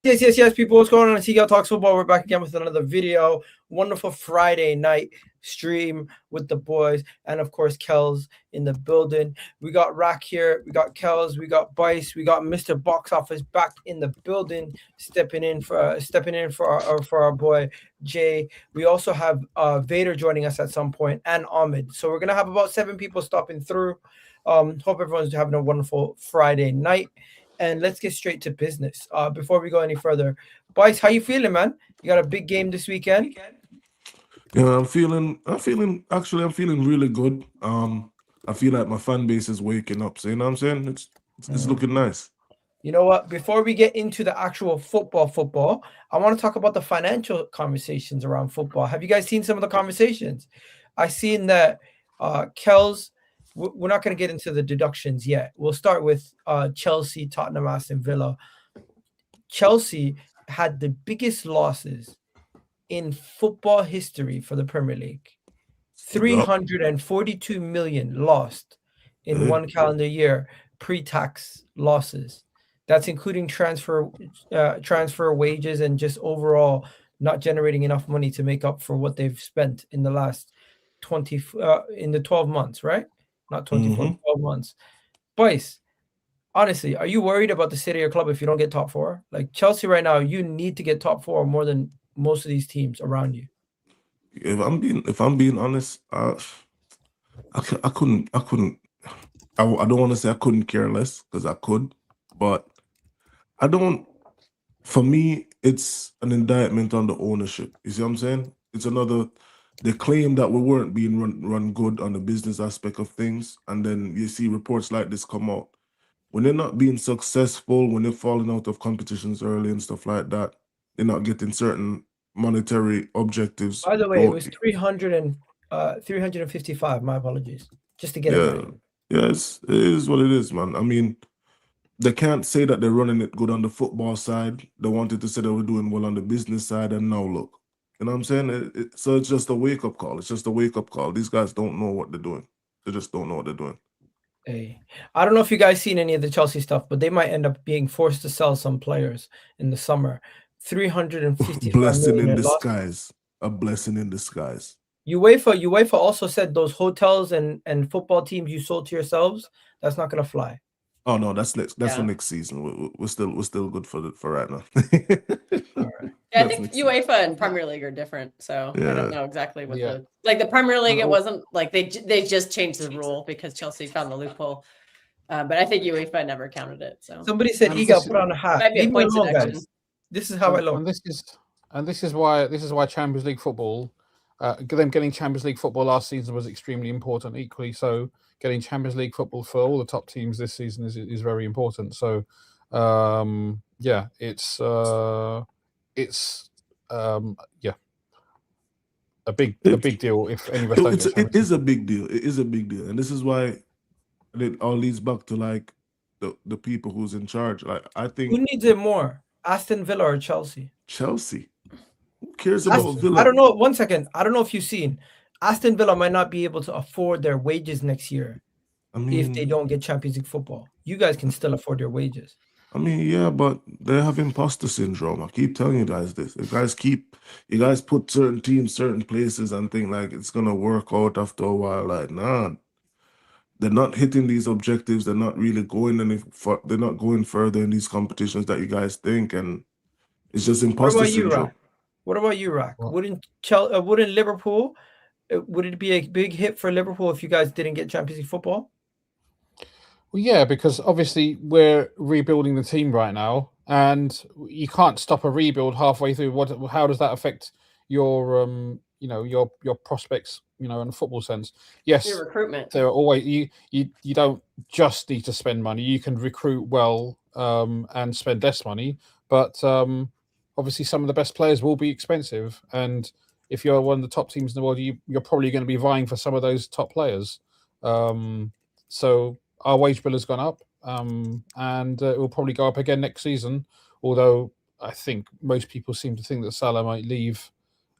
Yes, people. What's going on? Seagull Talks Football. We're back again with another video. Wonderful Friday night stream with the boys. And of course, Kells in the building. We got Rack here. We got Kells. We got Bice. We got Mr. Box Office back in the building, stepping in for our boy Jay. We also have Vader joining us at some point, and Ahmed. So we're gonna have about 7 people stopping through. Hope everyone's having a wonderful Friday night. And let's get straight to business. Before we go any further, Bice, how you feeling, man? You got a big game this weekend. Yeah, I'm feeling really good. I feel like my fan base is waking up. So you know what I'm saying? It's looking nice. You know what? Before we get into the actual football, I want to talk about the financial conversations around football. Have you guys seen some of the conversations? I seen that Kells. We're not going to get into the deductions yet. We'll start with Chelsea, Tottenham, Aston Villa. Chelsea had the biggest losses in football history for the Premier League. 342 million lost in one calendar year, pre-tax losses. That's including transfer wages and just overall not generating enough money to make up for what they've spent in the last 12 months, right? Not 24, 12 months. Boys, honestly, are you worried about the state of your club if you don't get top 4? Like Chelsea right now, you need to get top 4 more than most of these teams around you. If I'm being honest, I couldn't. I don't want to say I couldn't care less, because I could, but I don't. For me, it's an indictment on the ownership. You see what I'm saying? It's another. They claim that we weren't being run good on the business aspect of things, and then you see reports like this come out. When they're not being successful, when they're falling out of competitions early and stuff like that, they're not getting certain monetary objectives. By the way, it was 355. My apologies. Just to get it right. Yes, it is what it is, man. I mean, they can't say that they're running it good on the football side. They wanted to say they were doing well on the business side, and now look. You know what I'm saying? So it's just a wake-up call. It's just a wake-up call. These guys don't know what they're doing. They just don't know what they're doing. Hey, I don't know if you guys seen any of the Chelsea stuff, but they might end up being forced to sell some players in the summer. 355 blessing million in disguise. A blessing in disguise. UEFA also said those hotels and football teams you sold to yourselves, that's not going to fly. Oh no, that's for next season. We're still good for right now. All right. Yeah, I think UEFA and Premier League are different, so I don't know exactly what the Premier League. It wasn't like they just changed the rule because Chelsea found the loophole, but I think UEFA never counted it. So somebody said he got put on a hat. Leave me alone, guys. This is how I look. And this is why Champions League football, them getting Champions League football last season was extremely important. Equally so, getting Champions League football for all the top teams this season is very important. So, it's a big deal if any of us don't get it is a big deal. It is a big deal, and this is why it all leads back to like the people who's in charge. Like I think who needs it more, Aston Villa or Chelsea? Chelsea. Who cares about Villa? I don't know. 1 second. I don't know if you've seen. Aston Villa might not be able to afford their wages next year if they don't get Champions League football. You guys can still afford your wages. I mean, yeah, but they have imposter syndrome. I keep telling you guys this. You guys put certain teams, certain places, and think like it's gonna work out after a while. Like, nah, they're not hitting these objectives. They're not really going they're not going further in these competitions that you guys think, and it's just imposter syndrome. What about you, Rack? Wouldn't Liverpool? Would it be a big hit for Liverpool if you guys didn't get Champions League football? Well, yeah, because obviously we're rebuilding the team right now, and you can't stop a rebuild halfway through. How does that affect your your prospects? In a football sense, yes, your recruitment. There are always you don't just need to spend money. You can recruit well and spend less money, but obviously some of the best players will be expensive, and if you're one of the top teams in the world, you're probably going to be vying for some of those top players. So our wage bill has gone up, and it will probably go up again next season. Although I think most people seem to think that Salah might leave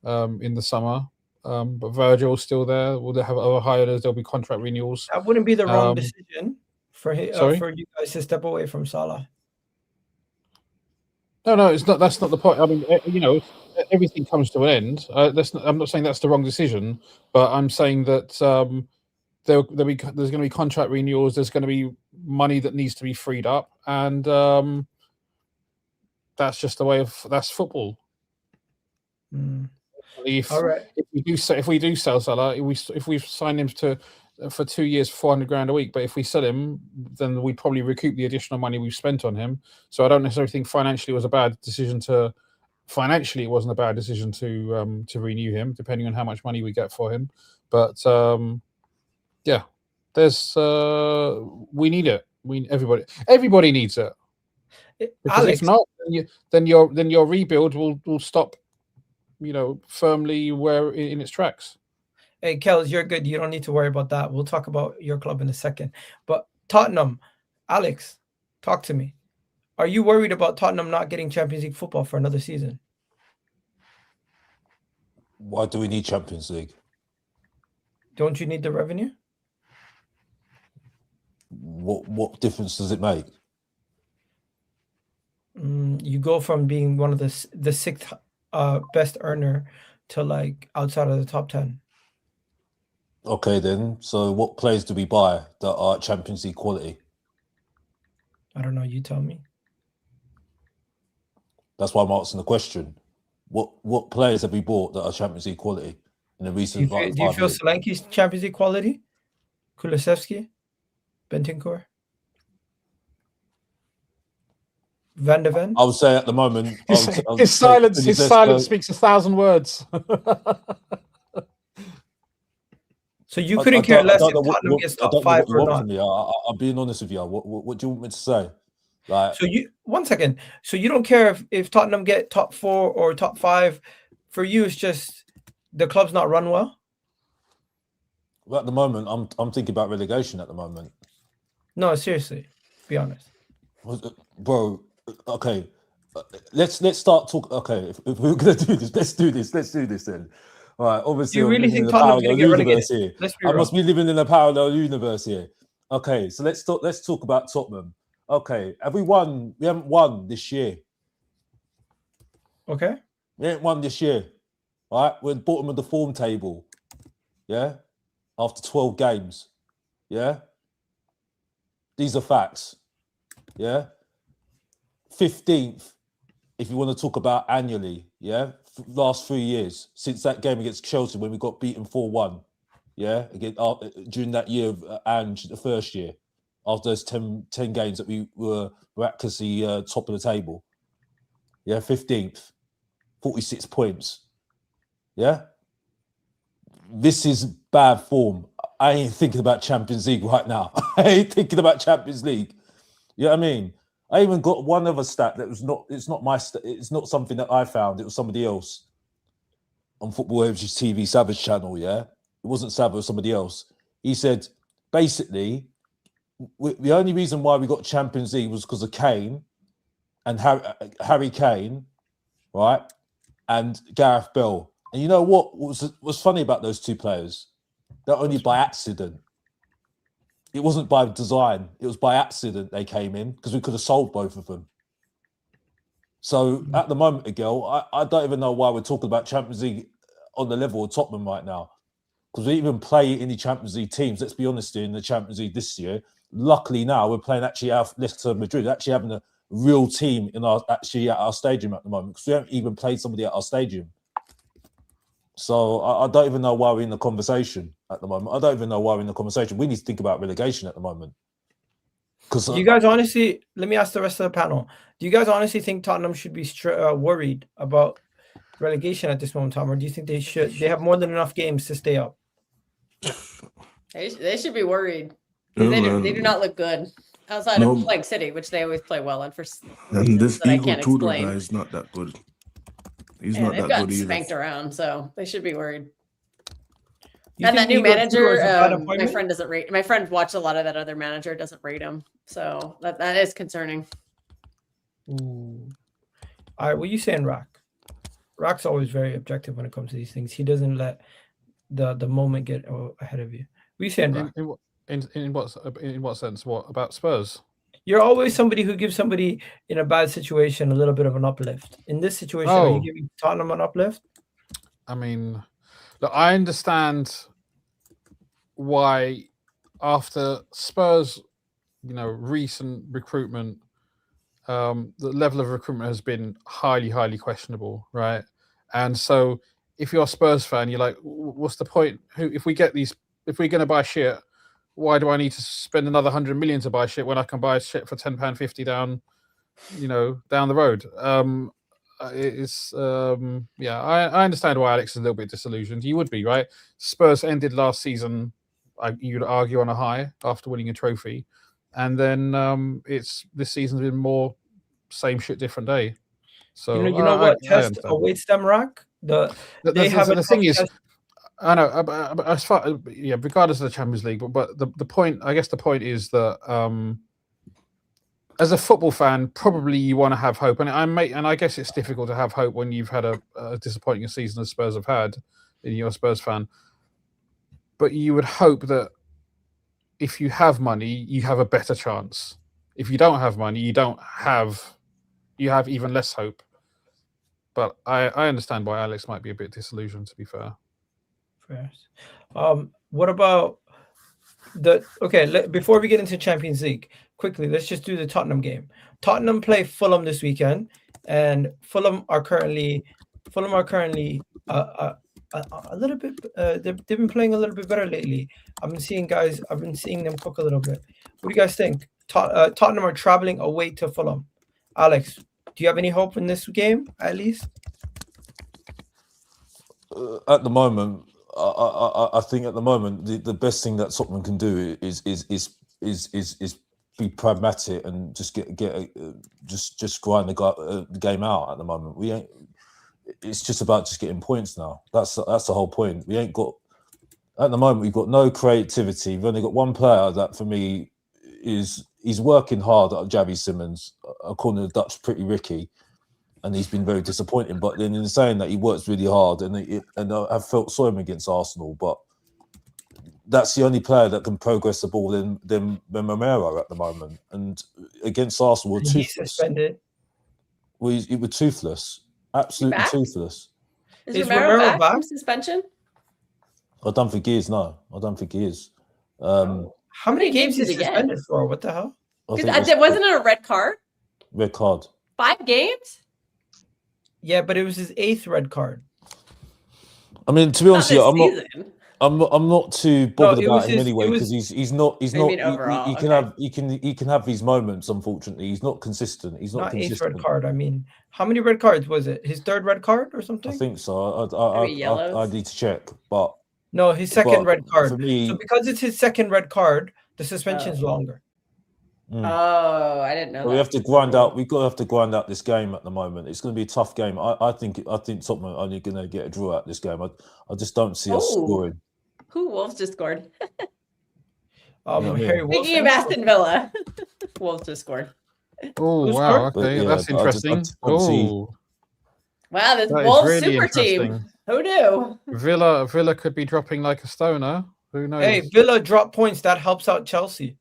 in the summer, but Virgil's still there. Will they have other hires? There'll be contract renewals. That wouldn't be the wrong decision for you guys to step away from Salah. No, it's not. That's not the point. I mean, everything comes to an end. I'm not saying that's the wrong decision, but I'm saying that there's going to be contract renewals. There's going to be money that needs to be freed up, and that's just the way that's football. All right. If we do sell Salah, if we sign him for 2 years, 400 grand a week, but if we sell him, then we probably recoup the additional money we've spent on him. So I don't necessarily think financially it was a bad decision to renew him, depending on how much money we get for him. But yeah, we need it. Everybody needs it. Because Alex, if not, then your rebuild will stop, firmly in its tracks. Hey, Kels, you're good. You don't need to worry about that. We'll talk about your club in a second. But Tottenham, Alex, talk to me. Are you worried about Tottenham not getting Champions League football for another season? Why do we need Champions League? Don't you need the revenue? What difference does it make? You go from being one of the sixth best earner to outside of the top 10. Okay, then. So what players do we buy that are Champions League quality? I don't know. You tell me. That's why I'm asking the question. What players have we bought that are Champions League quality in the recent? Do you feel Solanke's Champions League quality? Kulusevski, Bentancur, Van de Ven? I would say at the moment, his silence speaks 1,000 words. So you couldn't care less if Tottenham gets top 5 or not. I'm being honest with you. What do you want me to say? So 1 second. So you don't care if Tottenham get top 4 or top 5. For you, it's just the club's not run well. Well, at the moment, I'm thinking about relegation. At the moment. No, seriously. Be honest, bro. Okay, let's start talking. Okay, if we're gonna do this, let's do this then. All right, obviously, you really think Tottenham's going to get relegated? I must be living in a parallel universe here. Okay, so let's talk about Tottenham. Okay, have we won? We haven't won this year. Okay, we ain't won this year. All right, we're at the bottom of the form table. Yeah, after 12 games. Yeah, these are facts. Yeah, 15th, if you want to talk about annually. Yeah. Last 3 years since that game against Chelsea when we got beaten 4-1, yeah, again during that year of Ange, the first year, after those 10 games that we were miraculously top of the table, yeah, 15th, 46 points, yeah. This is bad form. I ain't thinking about Champions League right now. I ain't thinking about Champions League. You know what I mean? I even got one other stat that was it's not my stat, it's not something that I found, it was somebody else on Football Averages TV, Savage channel, yeah? It wasn't Savage, it was somebody else. He said, basically, the only reason why we got Champions League was because of Kane and Harry Kane, right? And Gareth Bale. And you know what was funny about those two players? They're only by accident. It wasn't by design. It was by accident they came in because we could have sold both of them. So at the moment, Miguel, I don't even know why we're talking about Champions League on the level of Tottenham right now. Because we even play in the Champions League teams. Let's be honest, in the Champions League this year. Luckily now we're playing actually Leicester Madrid, actually having a real team at our stadium at the moment. Because we haven't even played somebody at our stadium. So I don't even know why we're in the conversation at the moment. I don't even know why we're in the conversation. We need to think about relegation at the moment. Because do you guys honestly, let me ask the rest of the panel, do you guys honestly think Tottenham should be worried about relegation at this moment in time? Or do you think they have more than enough games to stay up? They should be worried. They do not look good. Outside of playing City, which they always play well on for and this that I can't Tudor explain. guy is not that good. He's not that good either. Spanked around, so they should be worried. And that new manager, my friend doesn't rate. My friend watched a lot of that other manager, doesn't rate him, so that is concerning. Ooh. All right, what are you saying, Rock? Rock's always very objective when it comes to these things. He doesn't let the moment get ahead of you. What are you saying, Rock? In what sense? What about Spurs? You're always somebody who gives somebody in a bad situation a little bit of an uplift. In this situation, are you giving Tottenham an uplift? I mean, look, I understand why after Spurs, recent recruitment, the level of recruitment has been highly, highly questionable, right? And so if you're a Spurs fan, you're like, what's the point? If we're going to buy shit, why do I need to spend another 100 million to buy shit when I can buy shit for £10.50 down the road? I understand why Alex is a little bit disillusioned. You would be, right? Spurs ended last season, you'd argue, on a high after winning a trophy. And then this season's been more same shit, different day. So you know what test awaits them, Rock? The thing is, I know, as far regardless of the Champions League, but the point, I guess, the point is that as a football fan, probably you want to have hope, and I guess it's difficult to have hope when you've had a disappointing season as Spurs have had, and you're a Spurs fan. But you would hope that if you have money, you have a better chance. If you don't have money, you have even less hope. But I understand why Alex might be a bit disillusioned, to be fair. What about before we get into Champions League, quickly, let's just do the Tottenham game. Tottenham play Fulham this weekend, and Fulham are currently a little bit. They've been playing a little bit better lately. I've been seeing them cook a little bit. What do you guys think? Tottenham are traveling away to Fulham. Alex, do you have any hope in this game, at least? At the moment, I think at the moment the best thing that Tottenham can do is be pragmatic and just just grind the game out. At the moment, we ain't. It's just about just getting points now. That's the whole point. We ain't got at the moment. We've got no creativity. We've only got one player that for me he's working hard at Javi Simmons, according to the Dutch Pretty Ricky. And he's been very disappointing. But then in saying that, he works really hard, and I saw him against Arsenal. But that's the only player that can progress the ball than Romero at the moment. And against Arsenal, we're toothless. Suspended. We were toothless, absolutely toothless. Is Romero back from suspension? I don't think he is. No, I don't think he is. How many games is he suspended for? What the hell? Wasn't it a red card? Red card. 5 games? Yeah, but it was his 8th red card. I mean, to be honest, I'm not too bothered about him anyway, because he's not. Overall, he can have these moments. Unfortunately, he's not consistent. He's not consistent. 8th red card. I mean, how many red cards was it? His 3rd red card or something? I think so. I need to check, but no, his 2nd red card. For me, so because it's his 2nd red card, the suspension is longer. Oh, I didn't know. So we have to grind out. We've got to have to grind out this game at the moment. It's going to be a tough game. I think Tottenham are only going to get a draw out this game. I just don't see us scoring. Who Wolves just scored? Harry Wilson. Speaking of Aston Villa, Wolves just scored. Oh wow! Okay, that's interesting. Wow, this Wolves really super team. Who knew? Villa could be dropping like a stoner. Who knows? Hey, Villa drop points. That helps out Chelsea.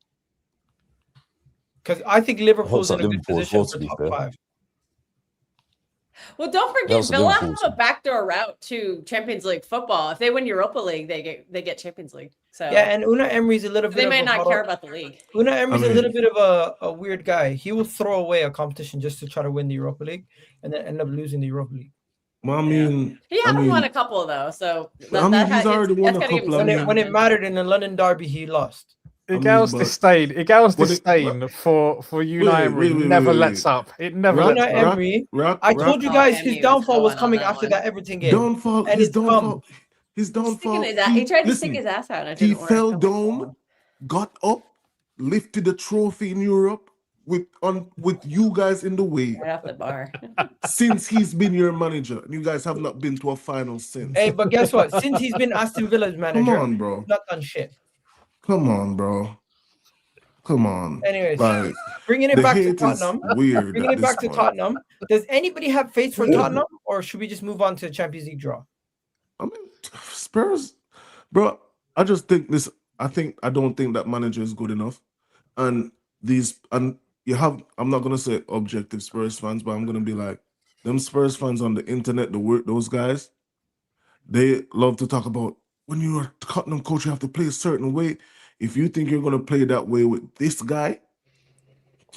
Because I think Liverpool's in a good position for top 5. Well, don't forget, Villa have a backdoor route to Champions League football. If they win Europa League, they get Champions League. So yeah, and Unai Emery's a little bit. They may not care about the league. Unai Emery's a little bit of a weird guy. He will throw away a competition just to try to win the Europa League, and then end up losing the Europa League. Well, I mean, he hasn't won a couple though. So he's already won a couple. When it mattered in the London derby, he lost. Igau's disdain for Unai Emery never lets up. It never lets up. Emery, I told you guys his downfall was coming after that Everton game. His downfall. He tried to stick his ass out. He fell down, got up, lifted the trophy in Europe with you guys in the way. Right off the bar. Since he's been your manager, and you guys have not been to a final since. Hey, but guess what? Since he's been Aston Villa's manager, come on, bro, not done shit. Come on, bro. Come on. Anyways, bringing it back to Tottenham. Weird. Bringing it back to Tottenham. Does anybody have faith for Tottenham, or should we just move on to the Champions League draw? I mean, Spurs, bro. I just think this. I don't think that manager is good enough, and I'm not gonna say objective Spurs fans, but I'm gonna be like them Spurs fans on the internet, those guys, they love to talk about when you're a Tottenham coach, you have to play a certain way. If you think you're gonna play that way with this guy,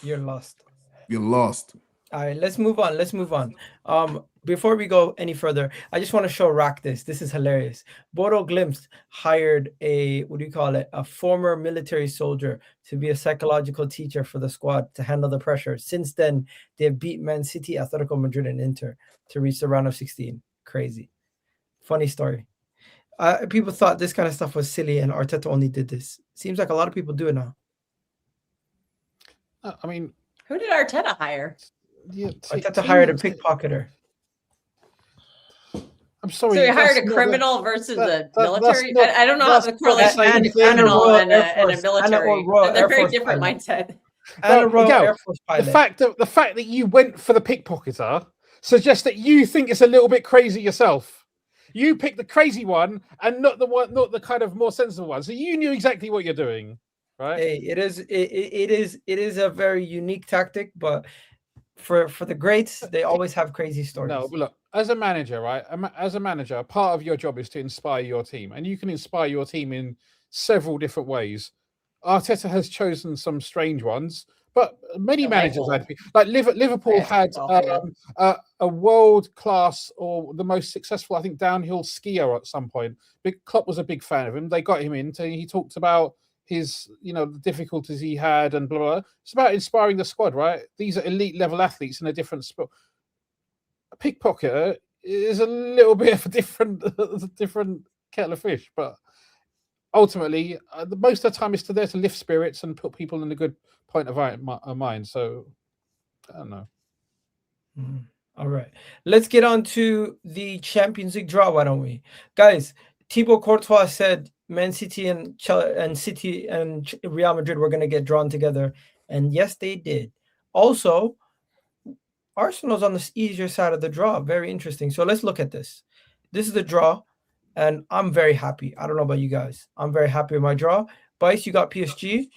you're lost. You're lost. All right, let's move on. Before we go any further, I just want to show Rack this. This is hilarious. Bodo Glimt hired a former military soldier to be a psychological teacher for the squad to handle the pressure. Since then, they have beat Man City, Atletico Madrid, and Inter to reach the round of 16. Crazy. Funny story. People thought this kind of stuff was silly and Arteta only did this. Seems like a lot of people do it now. I mean, who did Arteta hire? Yeah, Arteta hired a pickpocketer. I'm sorry. So he hired a criminal versus a military? I don't know how the correlation between a criminal and a military. They're very different mindset. And a Royal Air Force pilot. The fact that you went for the pickpocketer suggests that you think it's a little bit crazy yourself. You picked the crazy one and not the kind of more sensible one. So you knew exactly what you're doing, right? Hey, it is a very unique tactic, but for the greats, they always have crazy stories. No, but look, as a manager, right? As a manager, part of your job is to inspire your team, and you can inspire your team in several different ways. Arteta has chosen some strange ones, but many managers had, like Liverpool had a world-class or the most successful, I think, downhill skier at some point. Big Klopp was a big fan of him. They got him in. He talked about his, the difficulties he had and blah, blah. It's about inspiring the squad, right? These are elite level athletes in a different sport. A pickpocketer is a little bit of a different kettle of fish, but ultimately, most of the time, it's there to lift spirits and put people in a good point of mind. So, I don't know. All right, let's get on to the Champions League draw. Why don't we, guys? Thibaut Courtois said Man City and Real Madrid were going to get drawn together, and yes, they did. Also, Arsenal's on the easier side of the draw. Very interesting. So let's look at this. This is the draw, and I'm very happy. I don't know about you guys. I'm very happy with my draw. Bice, you got PSG.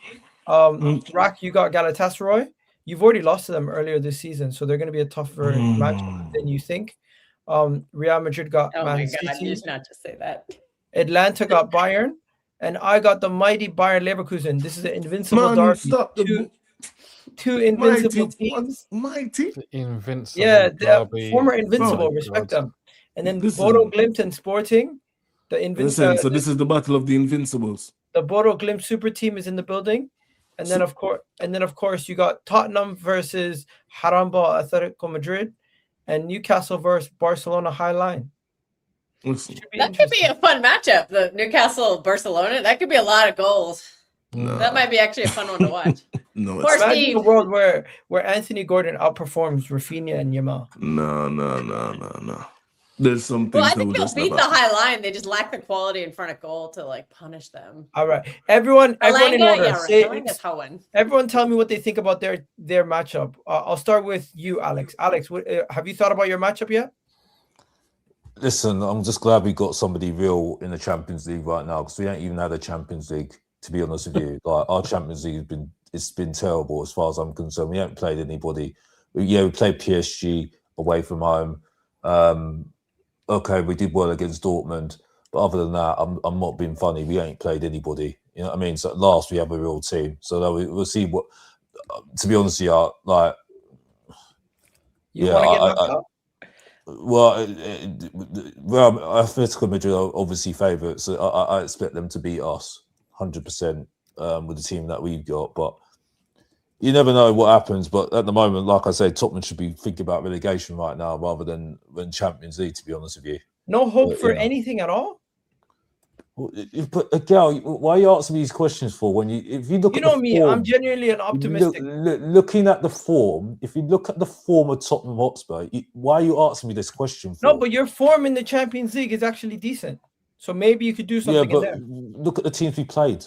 Rack, you got Galatasaray. You've already lost to them earlier this season, so they're going to be a tougher match than you think. Real Madrid got Man City. God, you should not just say that. Atlanta got Bayern, and I got the mighty Bayern Leverkusen. This is an invincible derby. Two invincible teams. Mighty. Invincible. Yeah, the former invincible. Respect them. And then Bodo Glimt and Sporting. So this is the battle of the invincibles. The Bodo Glimt super team is in the building. And then of course you got Tottenham versus Haramba Atletico Madrid and Newcastle versus Barcelona High Line. That could be a fun matchup. The Newcastle Barcelona. That could be a lot of goals. No. That might be actually a fun one to watch. No, it's imagine a world where Anthony Gordon outperforms Rafinha and Yamal. No. There's some things. Well, I think they'll beat the High Line. They just lack the quality in front of goal to punish them. All right, everyone in order. Yeah, everyone, tell me what they think about their matchup. I'll start with you, Alex. Alex, have you thought about your matchup yet? Listen, I'm just glad we got somebody real in the Champions League right now because we ain't even had a Champions League. To be honest with you, our Champions League has been terrible as far as I'm concerned. We haven't played anybody. We played PSG away from home. Okay, we did well against Dortmund, but other than that, I'm not being funny. We ain't played anybody. You know what I mean? So at last we have a real team. So we'll see what. To be honest with you, want to get knocked out? Well, Atletico Madrid are obviously favourites. So I expect them to beat us 100% with the team that we've got. But you never know what happens. But at the moment, like I say, Tottenham should be thinking about relegation right now rather than Champions League, to be honest with you. No hope for anything at all? But Gal, why are you asking me these questions for? If you look at me, I'm genuinely an optimistic. Looking at the form, if you look at the form of Tottenham Hotspur, why are you asking me this question for? No, but your form in the Champions League is actually decent. So maybe you could do something in there. Look at the teams we played.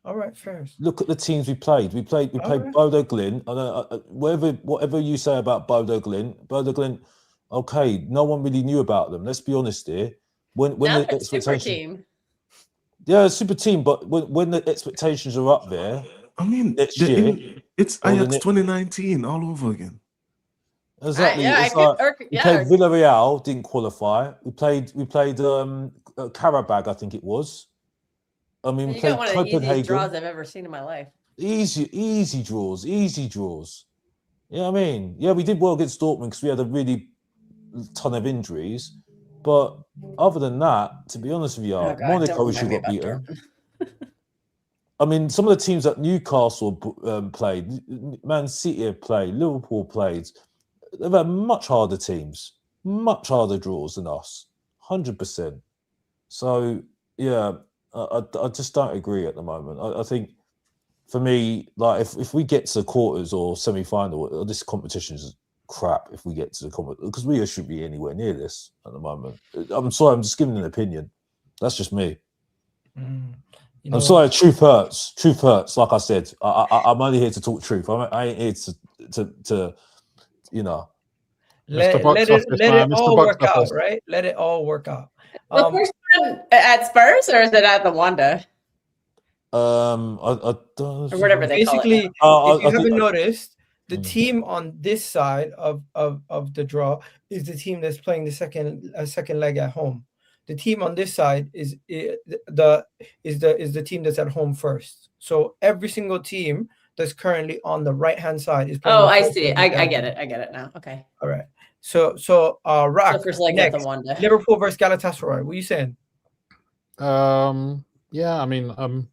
All right, fair. Look at the teams we played. We played Bodo Glimt. Whatever you say about Bodo Glimt, okay, no one really knew about them. Let's be honest here. When the expectations, super team. Yeah, super team. But when the expectations are up there, I mean, next year, it's or the Ajax next- 2019 all over again. Exactly. Yeah, It's like we played yeah. Villarreal, didn't qualify. We played Karabag, I think it was. I mean, we You played got one of the easiest Copenhagen. draws I've ever seen in my life. Easy draws. You know what I mean? Yeah, we did well against Dortmund because we had a really ton of injuries. But other than that, to be honest with you, Oh, God, Monaco don't we should remind got me about beaten. I mean, some of the teams that Newcastle played, Man City have played, Liverpool played. They've had much harder teams, much harder draws than us, 100%. So yeah, I just don't agree at the moment. I think for me, like if we get to quarters or semi-final, this competition is crap. If we get to the competition, because we shouldn't be anywhere near this at the moment. I'm sorry, I'm just giving an opinion. That's just me. You know, I'm sorry. Truth hurts. Truth hurts. Like I said, I'm only here to talk truth. I ain't here to you know. let it all work out, right? Let it all work out. The first one at Spurs, or is it at the Wanda? I don't, or whatever they basically, call it. If you haven't noticed, the team on this side of the draw is the team that's playing the second leg at home. The team on this side is the team that's at home first. So every single team that's currently on the right hand side is playing. Oh, I see. I get it. I get it now. Okay. All right. So Rock, first leg at the Wanda. Liverpool versus Galatasaray. What are you saying? Yeah, I mean, I'm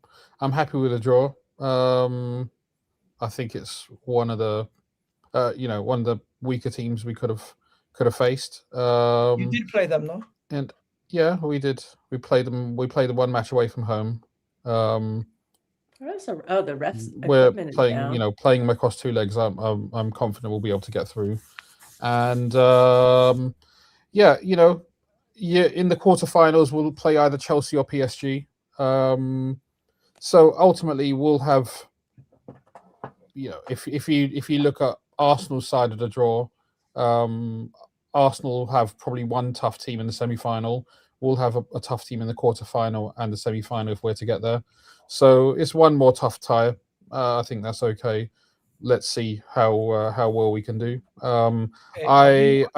happy with the draw. I think it's one of the one of the weaker teams we could have faced. You did play them, no? And yeah, we did. We played them. We played the one match away from home. The refs. We're playing, playing them across two legs. I'm confident we'll be able to get through. And in the quarterfinals we'll play either Chelsea or PSG. So ultimately we'll have, if you look at Arsenal's side of the draw, Arsenal will have probably one tough team in the semi-final. We'll have a tough team in the quarterfinal and the semi-final if we're to get there. So it's one more tough tie. I think that's okay. Let's see how well we can do. I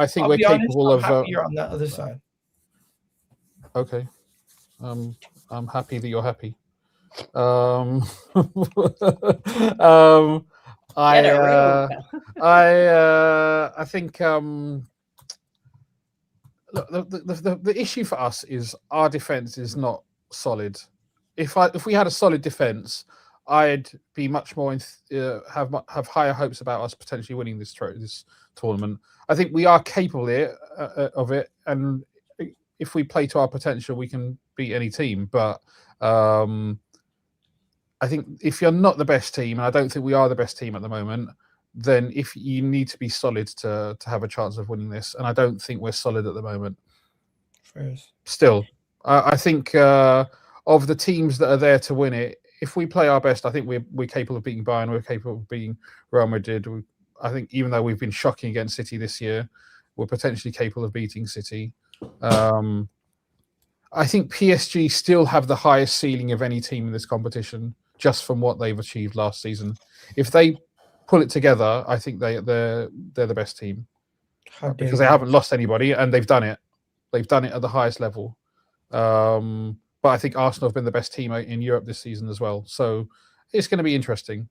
think we're capable of. You're on that other side. Okay, I'm happy that you're happy. I think look, the issue for us is our defense is not solid. If we had a solid defense, I'd be much more have higher hopes about us potentially winning this tournament. I think we are capable of it, and if we play to our potential, we can beat any team. But I think if you're not the best team, and I don't think we are the best team at the moment, then if you need to be solid to have a chance of winning this, and I don't think we're solid at the moment. Still, I think of the teams that are there to win it, if we play our best, I think we're capable of beating Bayern. We're capable of beating Real Madrid. I think even though we've been shocking against City this year, we're potentially capable of beating City. I think PSG still have the highest ceiling of any team in this competition, just from what they've achieved last season. If they pull it together, I think they're the best team because they haven't lost anybody and they've done it. They've done it at the highest level. But I think Arsenal have been the best team in Europe this season as well. So it's going to be interesting.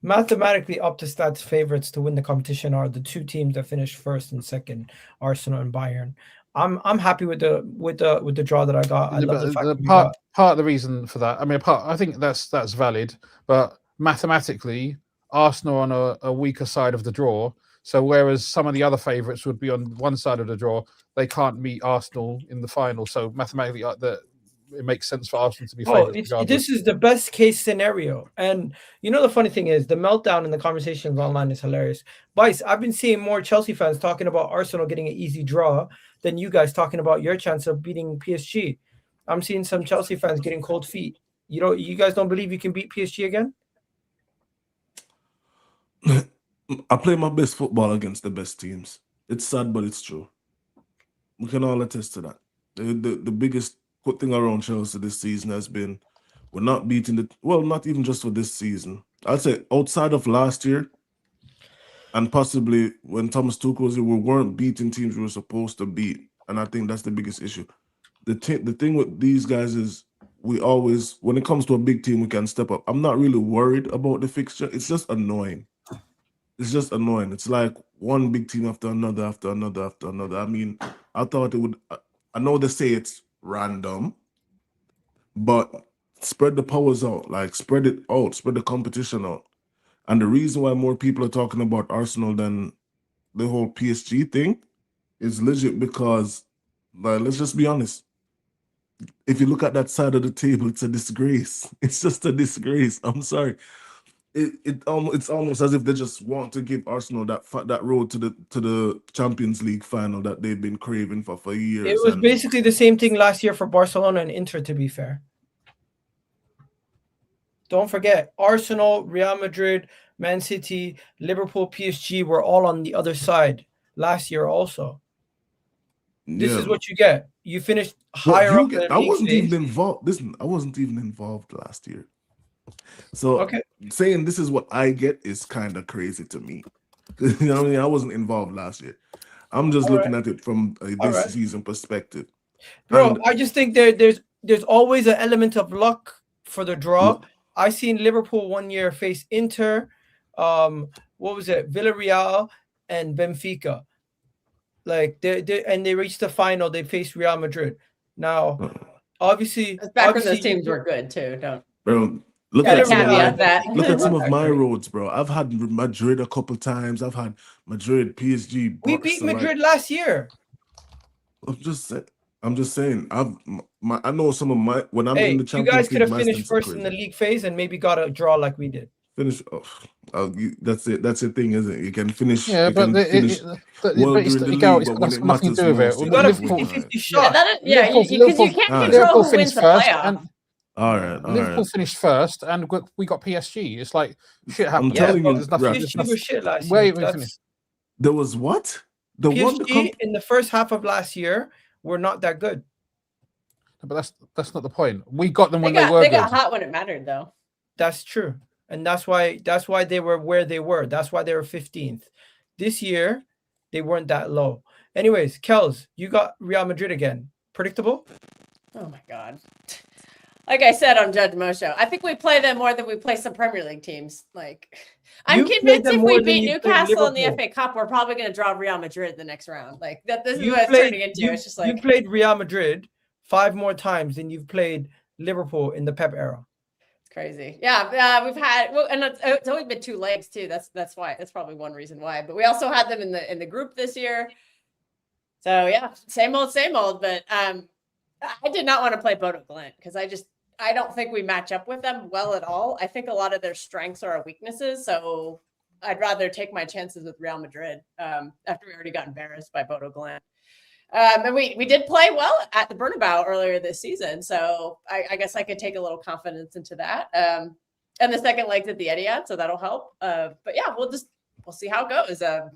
Mathematically, up to stats favorites to win the competition are the two teams that finished first and second, Arsenal and Bayern. I'm happy with the draw that I got. I love the fact that part of the reason for that. I mean, I think that's valid, but mathematically, Arsenal are on a weaker side of the draw. So whereas some of the other favourites would be on one side of the draw, they can't meet Arsenal in the final. So mathematically, it makes sense for Arsenal to be favourites. This is the best case scenario. And the funny thing is, the meltdown in the conversations online is hilarious. Vice, I've been seeing more Chelsea fans talking about Arsenal getting an easy draw than you guys talking about your chance of beating PSG. I'm seeing some Chelsea fans getting cold feet. You guys don't believe you can beat PSG again? I play my best football against the best teams. It's sad, but it's true. We can all attest to that. The biggest good thing around Chelsea this season has been we're not beating not even just for this season. I'd say outside of last year, and possibly when Thomas Tuchel was here, we weren't beating teams we were supposed to beat. And I think that's the biggest issue. The thing with these guys is we always, when it comes to a big team, we can step up. I'm not really worried about the fixture. It's just annoying. It's just annoying. It's like one big team after another, after another, after another. I mean, I thought it would, I know they say it's random, but spread the powers out, like spread it out, spread the competition out. And the reason why more people are talking about Arsenal than the whole PSG thing is legit because, like, let's just be honest. If you look at that side of the table, it's a disgrace. It's just a disgrace. I'm sorry. It's almost as if they just want to give Arsenal that road to the Champions League final that they've been craving for years. It was basically the same thing last year for Barcelona and Inter, to be fair. Don't forget, Arsenal, Real Madrid, Man City, Liverpool, PSG were all on the other side last year also. This is what you get. You finished higher up. I wasn't even involved. Listen, I wasn't even involved last year. So saying this is what I get is kind of crazy to me. You know what I mean? I wasn't involved last year. I'm just looking at it from this season perspective. Bro, I just think there's always an element of luck for the draw. I seen Liverpool one year face Inter, what was it, Villarreal and Benfica. Like they reached the final. They faced Real Madrid. Now, obviously, back when those teams were good too. Bro, look at some of my roads, bro. I've had Madrid a couple times. I've had Madrid, PSG. We beat Madrid last year. I'm just saying. I know some of my when I'm in the Champions League. You guys could have finished first in the league phase and maybe got a draw like we did. Finish. That's it. That's the thing, isn't it? You can finish. Yeah, but it's got nothing to do with it. You got a 50-50 shot. Because you can't control who wins the playoff. All right. Liverpool finished first, and we got PSG. It's like shit happened. I'm telling you, PSG was shit last year. There was what? PSG in the first half of last year were not that good. But that's not the point. We got them when they were. They got hot when it mattered, though. That's true, and that's why they were where they were. That's why they were 15th. This year, they weren't that low. Anyways, Kels, you got Real Madrid again. Predictable? Oh my God. Like I said on Judge Mo show, I think we play them more than we play some Premier League teams. Like, I'm convinced if we beat Newcastle in the FA Cup, we're probably going to draw Real Madrid the next round. Like this is what it's turning into. It's just like you played Real Madrid 5 more times than you've played Liverpool in the Pep era. It's crazy. Yeah, we've had and it's always been 2 legs too. That's why. That's probably one reason why. But we also had them in the group this year. So yeah, same old. But I did not want to play Bodo Glimt because I don't think we match up with them well at all. I think a lot of their strengths are our weaknesses. So I'd rather take my chances with Real Madrid after we already got embarrassed by Bodo Glimt. And we did play well at the Bernabeu earlier this season. So I guess I could take a little confidence into that. And the second leg's at the Etihad, so that'll help. But yeah, we'll see how it goes. I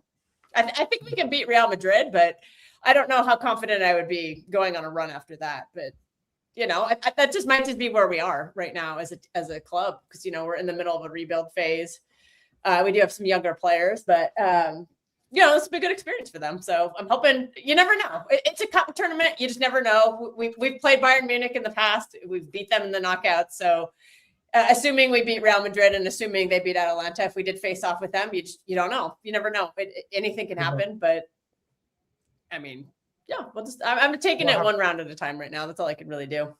think we can beat Real Madrid, but I don't know how confident I would be going on a run after that. But you know, that might just be where we are right now as a club, because, you know, we're in the middle of a rebuild phase. We do have some younger players, but, you know, this will be a good experience for them. So I'm hoping, you never know. It's a cup tournament. You just never know. We've played Bayern Munich in the past. We've beat them in the knockouts. So assuming we beat Real Madrid and assuming they beat Atalanta, if we did face off with them, you don't know. You never know. Anything can happen. But, I mean, yeah, I'm taking it one round at a time right now. That's all I can really do.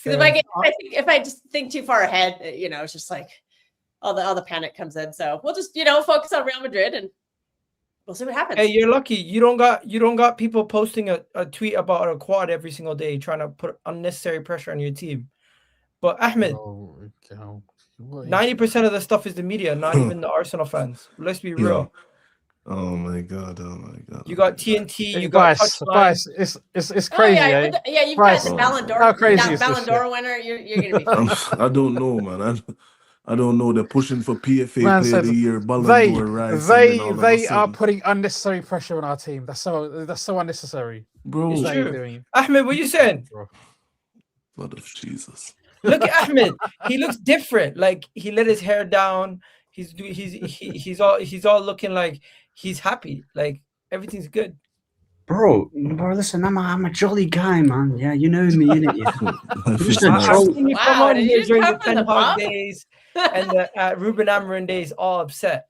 Because if I just think too far ahead, you know, it's just like all the panic comes in. So we'll just, you know, focus on Real Madrid and we'll see what happens. Hey, you're lucky. You don't got people posting a tweet about a quad every single day trying to put unnecessary pressure on your team. But Ahmed, 90% of the stuff is the media, not even the Arsenal fans. Let's be real. Oh my god! You got TNT. You got Bryce. It's crazy. Yeah, you've got the Ballon d'Or. How crazy is Ballon d'Or winner. You're gonna be. I don't know, man. I don't know. They're pushing for PFA Player of the Year, Ballon d'Or, right? They are putting unnecessary pressure on our team. That's so unnecessary, bro. Ahmed, what are you saying? Blood of Jesus. Look at Ahmed. He looks different. Like he let his hair down. He's all looking like he's happy. Like everything's good. Bro, listen, I'm a jolly guy, man. Yeah, you know me, innit? Yeah. Fist I've nice. seen you come Wow, on did here you during the come from Ten the Hag pub? days and the Ruben Amorim days, all upset.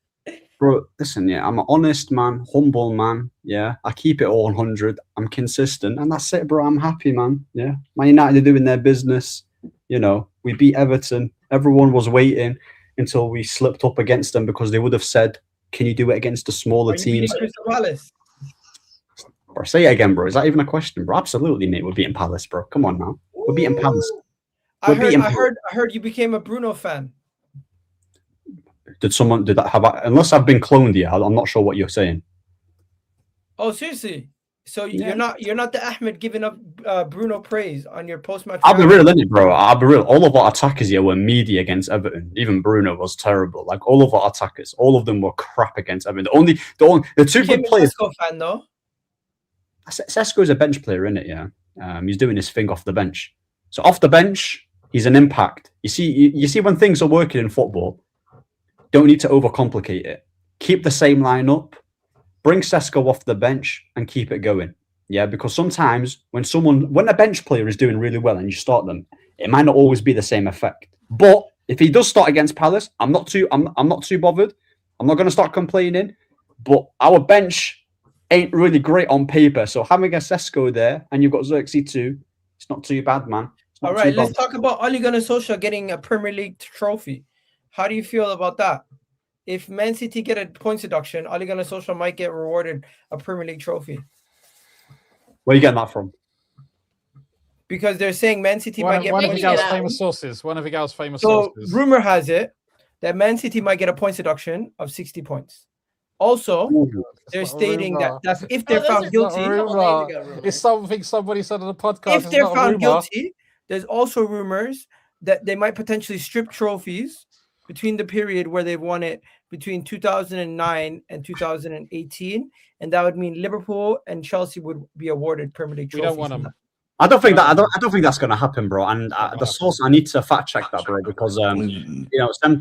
Bro, listen, yeah, I'm an honest man, humble man. Yeah, I keep it all 100. I'm consistent, and that's it, bro. I'm happy, man. Yeah, Man United are doing their business. You know, we beat Everton. Everyone was waiting until we slipped up against them because they would have said, "Can you do it against the smaller Are you teams?" beating Crystal Palace? Bro, say it again, bro. Is that even a question, bro? Absolutely, mate. We're beating Palace, bro. Come on now. We're beating Palace. I heard you became a Bruno fan. Did that have? Unless I've been cloned here, I'm not sure what you're saying. Oh, seriously? So Yeah. you're not the Ahmed giving up Bruno praise on your post-match. I'll be real, innit, bro? I'll be real. All of our attackers here were meaty against Everton. Even Bruno was terrible. Like all of our attackers, all of them were crap against Everton. The two good players. Sesko fan though. Sesko's a bench player, innit? Yeah. He's doing his thing off the bench. So off the bench, he's an impact. You see when things are working in football, don't need to overcomplicate it. Keep the same lineup. Bring Sesko off the bench and keep it going. Yeah, because sometimes when a bench player is doing really well and you start them, it might not always be the same effect. But if he does start against Palace, I'm not too bothered. I'm not going to start complaining. But our bench ain't really great on paper. So having a Sesko there and you've got Xerxes too, it's not too bad, man. All right, let's talk about Ole Gunnar Solskjaer getting a Premier League trophy. How do you feel about that? If Man City get a points deduction, Ole Gunnar Solskjaer might get rewarded a Premier League trophy. Where are you getting that from? Because they're saying Man City might get one of points Miguel's deduction. famous sources. One of Miguel's famous So sources. rumor has it that Man City might get a points deduction of 60 points. Also, they're stating that if they're found guilty, It's something somebody said on the podcast. if they're found guilty, there's also rumors that they might potentially strip trophies between the period where they've won it between 2009 and 2018, and that would mean Liverpool and Chelsea would be awarded Premier League trophies. We don't want them. I don't think that's going to happen, bro. And the source, I need to fact check that, bro, because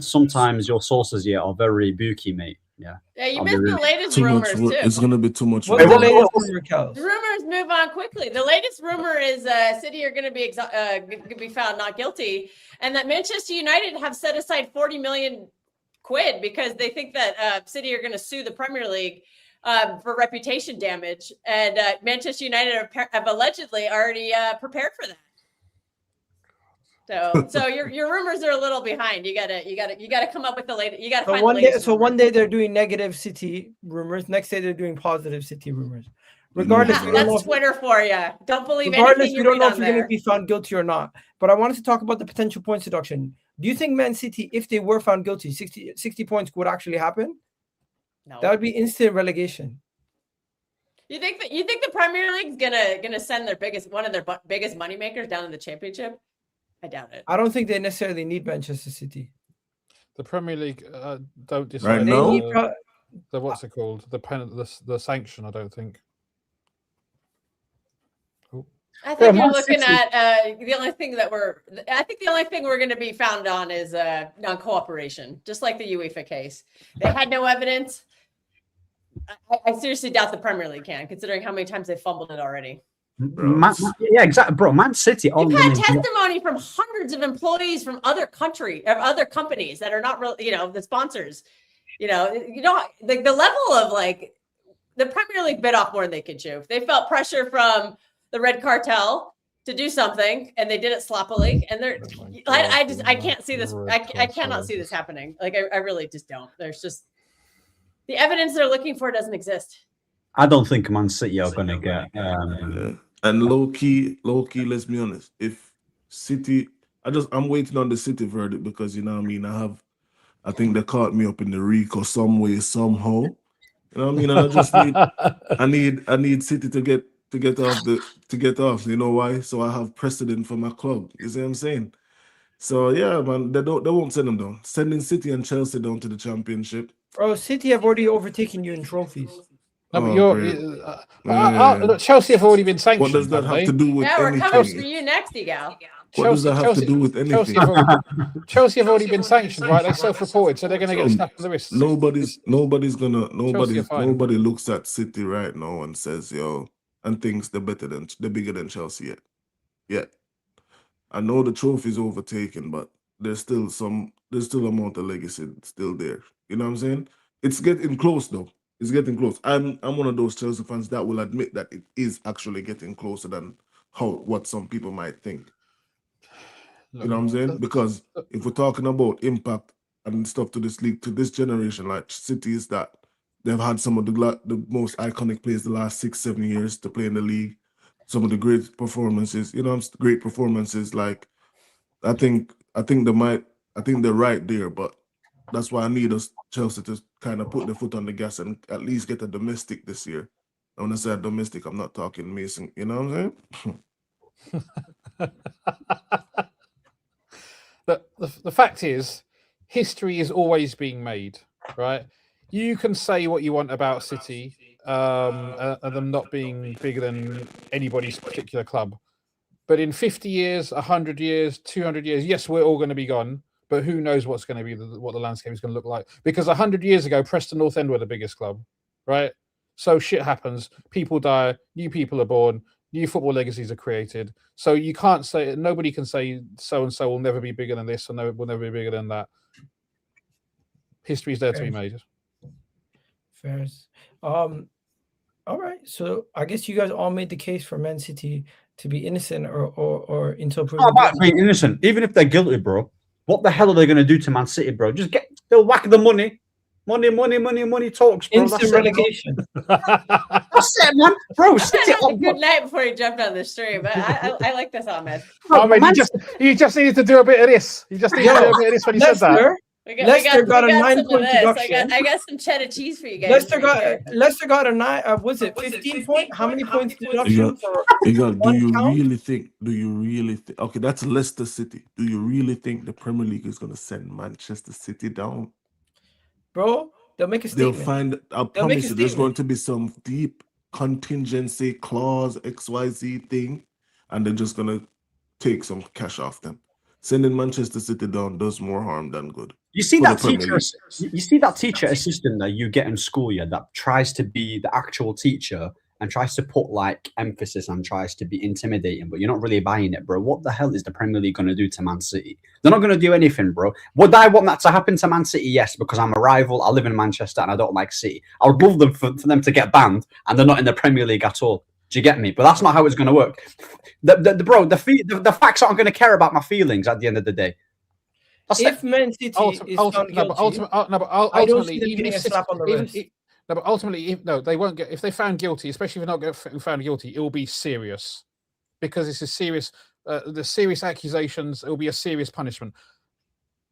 sometimes your sources are very booky, mate. Yeah. Yeah, you missed the latest Too rumors much. too. It's gonna be too much. What's the latest rumor, Kels? The rumors move on quickly. The latest rumor is City are going to be found not guilty, and that Manchester United have set aside 40 million quid because they think that City are going to sue the Premier League for reputation damage, and Manchester United have allegedly already prepared for that. So your rumors are a little behind. You gotta come up with the latest. You gotta find the latest. One day they're doing negative City rumors. Next day they're doing positive City rumors. Regardless, that's Twitter for you. Don't believe regardless, anything we don't know if on you're going to be found guilty or not. But I wanted to talk about the potential points deduction. Do you think Man City, if they were found guilty, 60 points would actually happen? No. That would be instant relegation. You think the Premier League's gonna send one of their biggest moneymakers down in the Championship? I doubt it. I don't think they necessarily need Manchester City. The Premier League don't decide right now. The what's it called? The sanction. I don't think. I think you're looking at the only thing we're going to be found on is non-cooperation, just like the UEFA case. They had no evidence. I seriously doubt the Premier League can, considering how many times they've fumbled it already. Yeah, exactly, bro. Man City. You've had testimony from hundreds of employees from other companies that are not real, the sponsors. The level of the Premier League bit off more than they could chew. They felt pressure from the Red Cartel to do something, and they did it sloppily. And I can't see this. I cannot see this happening. I really just don't. There's just the evidence they're looking for doesn't exist. I don't think Man City are going to get. And low key, let's be honest. If City, I'm waiting on the City verdict because you know what I mean. I think they caught me up in the RICO some way, somehow. You know what I mean? And I just I need City to get off. You know why? So I have precedent for my club. You see what I'm saying? So yeah, man, they won't send them down. Sending City and Chelsea down to the Championship. Bro, City have already overtaken you in trophies. No, but Chelsea have already been sanctioned. What does that have to do with anything? We're coming for you next, Egal. What does that have to do with anything? Chelsea have already been sanctioned, right? They self-reported, so they're going to get a slap on the wrist. Nobody looks at City right now and says, yo, and thinks they're bigger than Chelsea yet. Yeah. I know the trophy's overtaken, but there's still amount of legacy still there. You know what I'm saying? It's getting close though. It's getting close. I'm one of those Chelsea fans that will admit that it is actually getting closer than what some people might think. You know what I'm saying? Because if we're talking about impact and stuff to this league, to this generation, like cities that they've had some of the most iconic players the last 6-7 years to play in the league, some of the great performances, great performances. Like, I think they're right there, but that's why I need Chelsea to kind of put their foot on the gas and at least get a domestic this year. And when I say domestic, I'm not talking Mason. You know what I'm saying? The fact is, history is always being made, right? You can say what you want about City and them not being bigger than anybody's particular club. But in 50 years, 100 years, 200 years, yes, we're all going to be gone. But who knows what's going to be what the landscape is going to look like? Because 100 years ago, Preston North End were the biggest club, right? So shit happens. People die. New people are born. New football legacies are created. So you can't say, nobody can say so-and-so will never be bigger than this or will never be bigger than that. History's there to be made. Fair. All right. So I guess you guys all made the case for Man City to be innocent or until proven guilty. About being innocent. Even if they're guilty, bro, what the hell are they going to do to Man City, bro? They'll whack the money. Money talks, bro. Instant relegation. That's it, man. Bro, City. A good night before you jumped on the stream. But I like this, Ahmed. You just needed to do a bit of this. You just needed to do a bit of this when you said that. Leicester got a 9-point deduction. I got some cheddar cheese for you guys. Leicester got a 9. Was it 15 point? How many points deduction? Do you really think? Okay, that's Leicester City. Do you really think the Premier League is going to send Manchester City down? Bro, they'll make a statement. I promise you, there's going to be some deep contingency clause, XYZ thing, and they're just going to take some cash off them. Sending Manchester City down does more harm than good. You see that teacher assistant that you get in school, yeah, that tries to be the actual teacher and tries to put like emphasis and tries to be intimidating, but you're not really buying it, bro. What the hell is the Premier League going to do to Man City? They're not going to do anything, bro. Would I want that to happen to Man City? Yes, because I'm a rival. I live in Manchester and I don't like City. I would love them for them to get banned and they're not in the Premier League at all. Do you get me? But that's not how it's going to work. The facts aren't going to care about my feelings at the end of the day. If Man City is found guilty, I don't see them getting a slap on the wrist. But ultimately, they won't get. If they're found guilty, especially if they're not found guilty, it will be serious, because it's a serious, the serious accusations. It will be a serious punishment.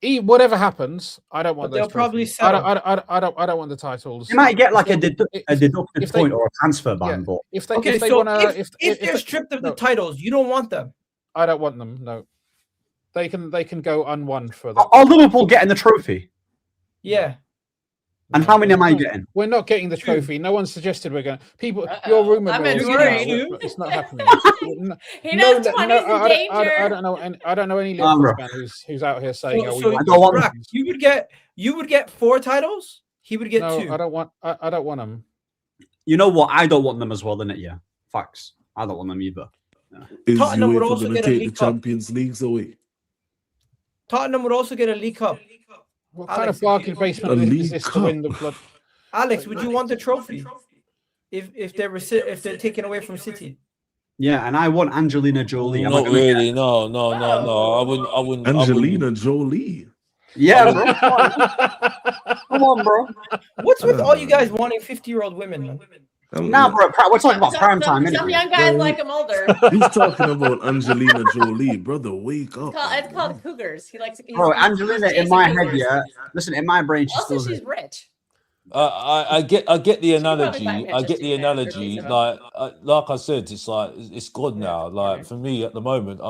Whatever happens, I don't want. But they'll probably settle. I don't want the titles. You might get like a deducted point or a transfer ban. But if they're stripped of the titles, you don't want them. I don't want them. No, they can go unwon for that. Are Liverpool getting the trophy? Yeah. And how many am I getting? We're not getting the trophy. No one suggested we're going to. People, your rumor mill. It's not happening. He knows 20's in danger. I don't know any Liverpool fan who's out here saying, I don't want them. You would get 4 titles. He would get 2. I don't want them. You know what? I don't want them as well, innit? Yeah, facts. I don't want them either. Yeah. Tottenham would also get a League Cup. Champions Leagues away. Tottenham would also get a League Cup. What kind of bargain basement is this to win the blood? Alex, would you want the trophy if they're taken away from City? Yeah, and I want Angelina Jolie. Not really. No. I wouldn't. Angelina Jolie. Yeah, bro. Come on, bro. What's with all you guys wanting 50-year-old women, man? Nah, bro, we're talking about prime time. Some young guys like them older. He's talking about Angelina Jolie, brother. Wake up. It's called Cougars. He likes. Bro, Angelina in my head, yeah. Listen, in my brain, she's rich. I get the analogy. I get the analogy. Like I said, it's like it's good now. Like for me at the moment,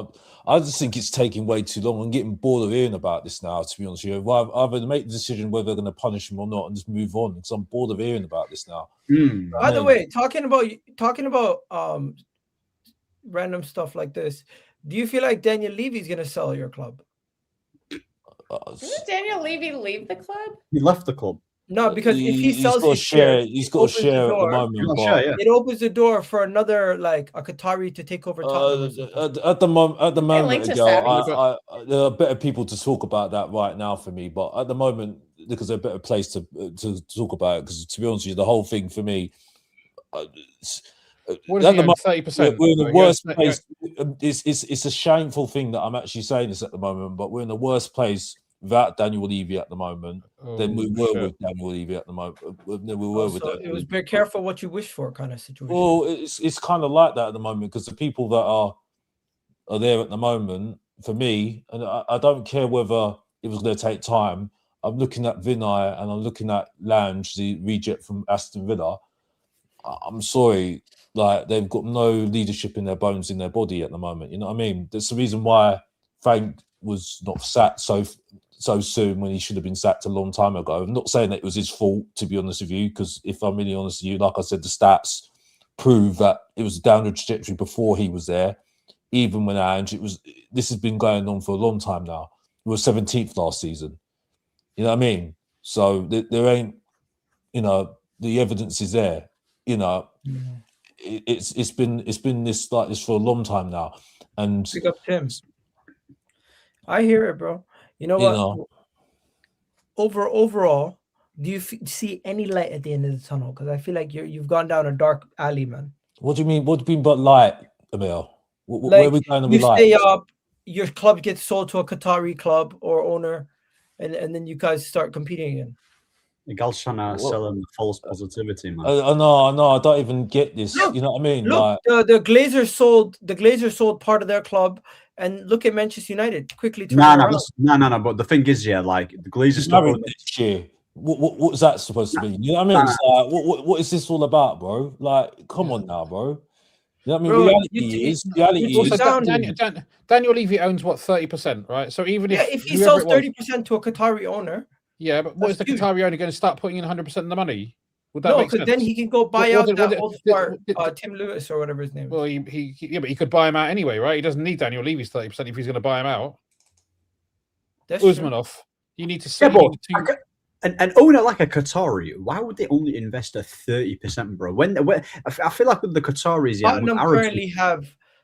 I just think it's taking way too long. I'm getting bored of hearing about this now. To be honest with you, either make the decision whether they're going to punish him or not, and just move on. Because I'm bored of hearing about this now. By the way, talking about random stuff like this, Do you feel like Daniel Levy's going to sell your club? Didn't Daniel Levy leave the club? He left the club. No, because if he he's sells got a his share. shares, He's got a share at the moment. But it opens the door for another like a Qatari to take over Tottenham. At the moment, to Miguel, there are better people to talk about that right now for me. But at the moment, because they're a better place to talk about it. Because to be honest with you, the whole thing for me. What is it? 30%. We're in the worst place. It's a shameful thing that I'm actually saying this at the moment, but we're in the worst place without Daniel Levy at the moment than we were with Daniel Levy at the moment. It was be careful what you wish for kind of situation. Well, it's kind of like that at the moment because the people that are there at the moment, for me, and I don't care whether it was going to take time. I'm looking at Vinay and I'm looking at Lange, the reject from Aston Villa. I'm sorry, like they've got no leadership in their bones in their body at the moment. You know what I mean? That's the reason why Frank was not sacked so soon when he should have been sacked a long time ago. I'm not saying that it was his fault, to be honest with you, because if I'm really honest with you, like I said, the stats prove that it was a downward trajectory before he was there. Even when Ange, this has been going on for a long time now. We were 17th last season. You know what I mean? So there ain't, the evidence is there. It's been this like this for a long time now. And pick up Tim. I hear it, bro. You know what? Overall, do you see any light at the end of the tunnel? Because I feel like you've gone down a dark alley, man. What do you mean? What do you mean by light, Emil? Where are we going to be light? You stay up, your club gets sold to a Qatari club or owner, and then you guys start competing again. The guy's trying to sell him false positivity, man. I know. I don't even get this. You know what I mean? Look, the Glazers sold part of their club, and look at Manchester United quickly. No. But the thing is, like the Glazers next year. What's that supposed to be? You know what I mean? It's like, what is this all about, bro? Like, come on now, bro. You know what I mean? Reality is. Daniel Levy owns what 30%, right? So even if he sells 30% to a Qatari owner. Yeah, but what is the Qatari owner going to start putting in 100% of the money? Would that no, make sense? Because then he can go buy out that old part, Tim Lewis or whatever his name is. Well, but he could buy him out anyway, right? He doesn't need Daniel Levy's 30% if he's going to buy him out. That's Usmanov, you need to sell. An owner like a Qatari, why would they only invest a 30%, bro? When I feel like with the Qataris,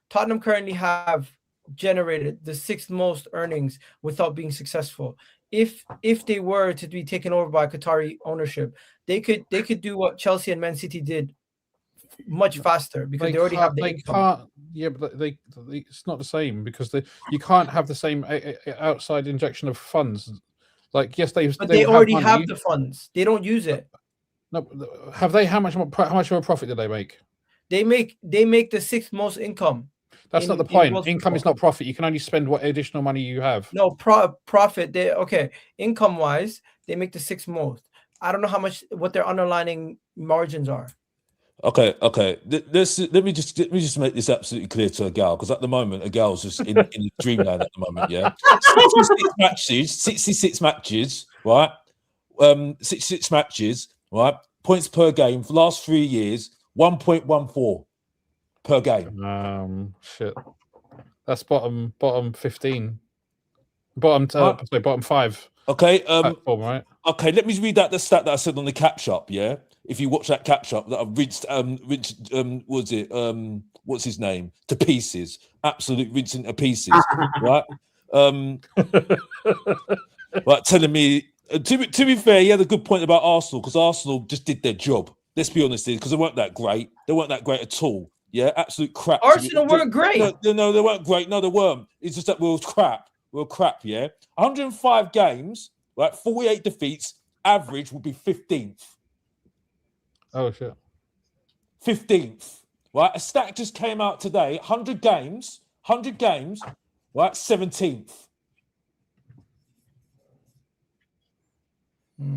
Tottenham currently have generated the 6th most earnings without being successful. If they were to be taken over by Qatari ownership, they could do what Chelsea and Man City did much faster because they already have the income. But it's not the same because you can't have the same outside injection of funds. Like yes, they already have the funds. They don't use it. No, have they? How much of a profit did they make? They make the 6th most income. That's not the point. Income is not profit. You can only spend what additional money you have. No, profit. Income wise, they make the 6th most. I don't know what their underlying margins are. Okay. Let me just make this absolutely clear to a gal, because at the moment a gal's just in dreamland at the moment. Yeah, 66 matches, right? 66 matches, right? Points per game for the last 3 years, 1.14 per game. Shit. That's bottom 15. Bottom 5. Okay. Platform, right? Okay, let me read the stat that I said on the catch up, yeah? If you watch that catch up that I've rinsed what's his name? To pieces. Absolute rinsing to pieces. Right? Right, telling me to be fair, he had a good point about Arsenal, because Arsenal just did their job. Let's be honest, because they weren't that great. They weren't that great at all. Yeah, absolute crap. Arsenal weren't great. No, they weren't great. No, they weren't. It's just that we were crap. Yeah. 105 games, right? 48 defeats. Average would be 15th. Oh shit. 15th. Right? A stat just came out today. 100 games, right? 17th.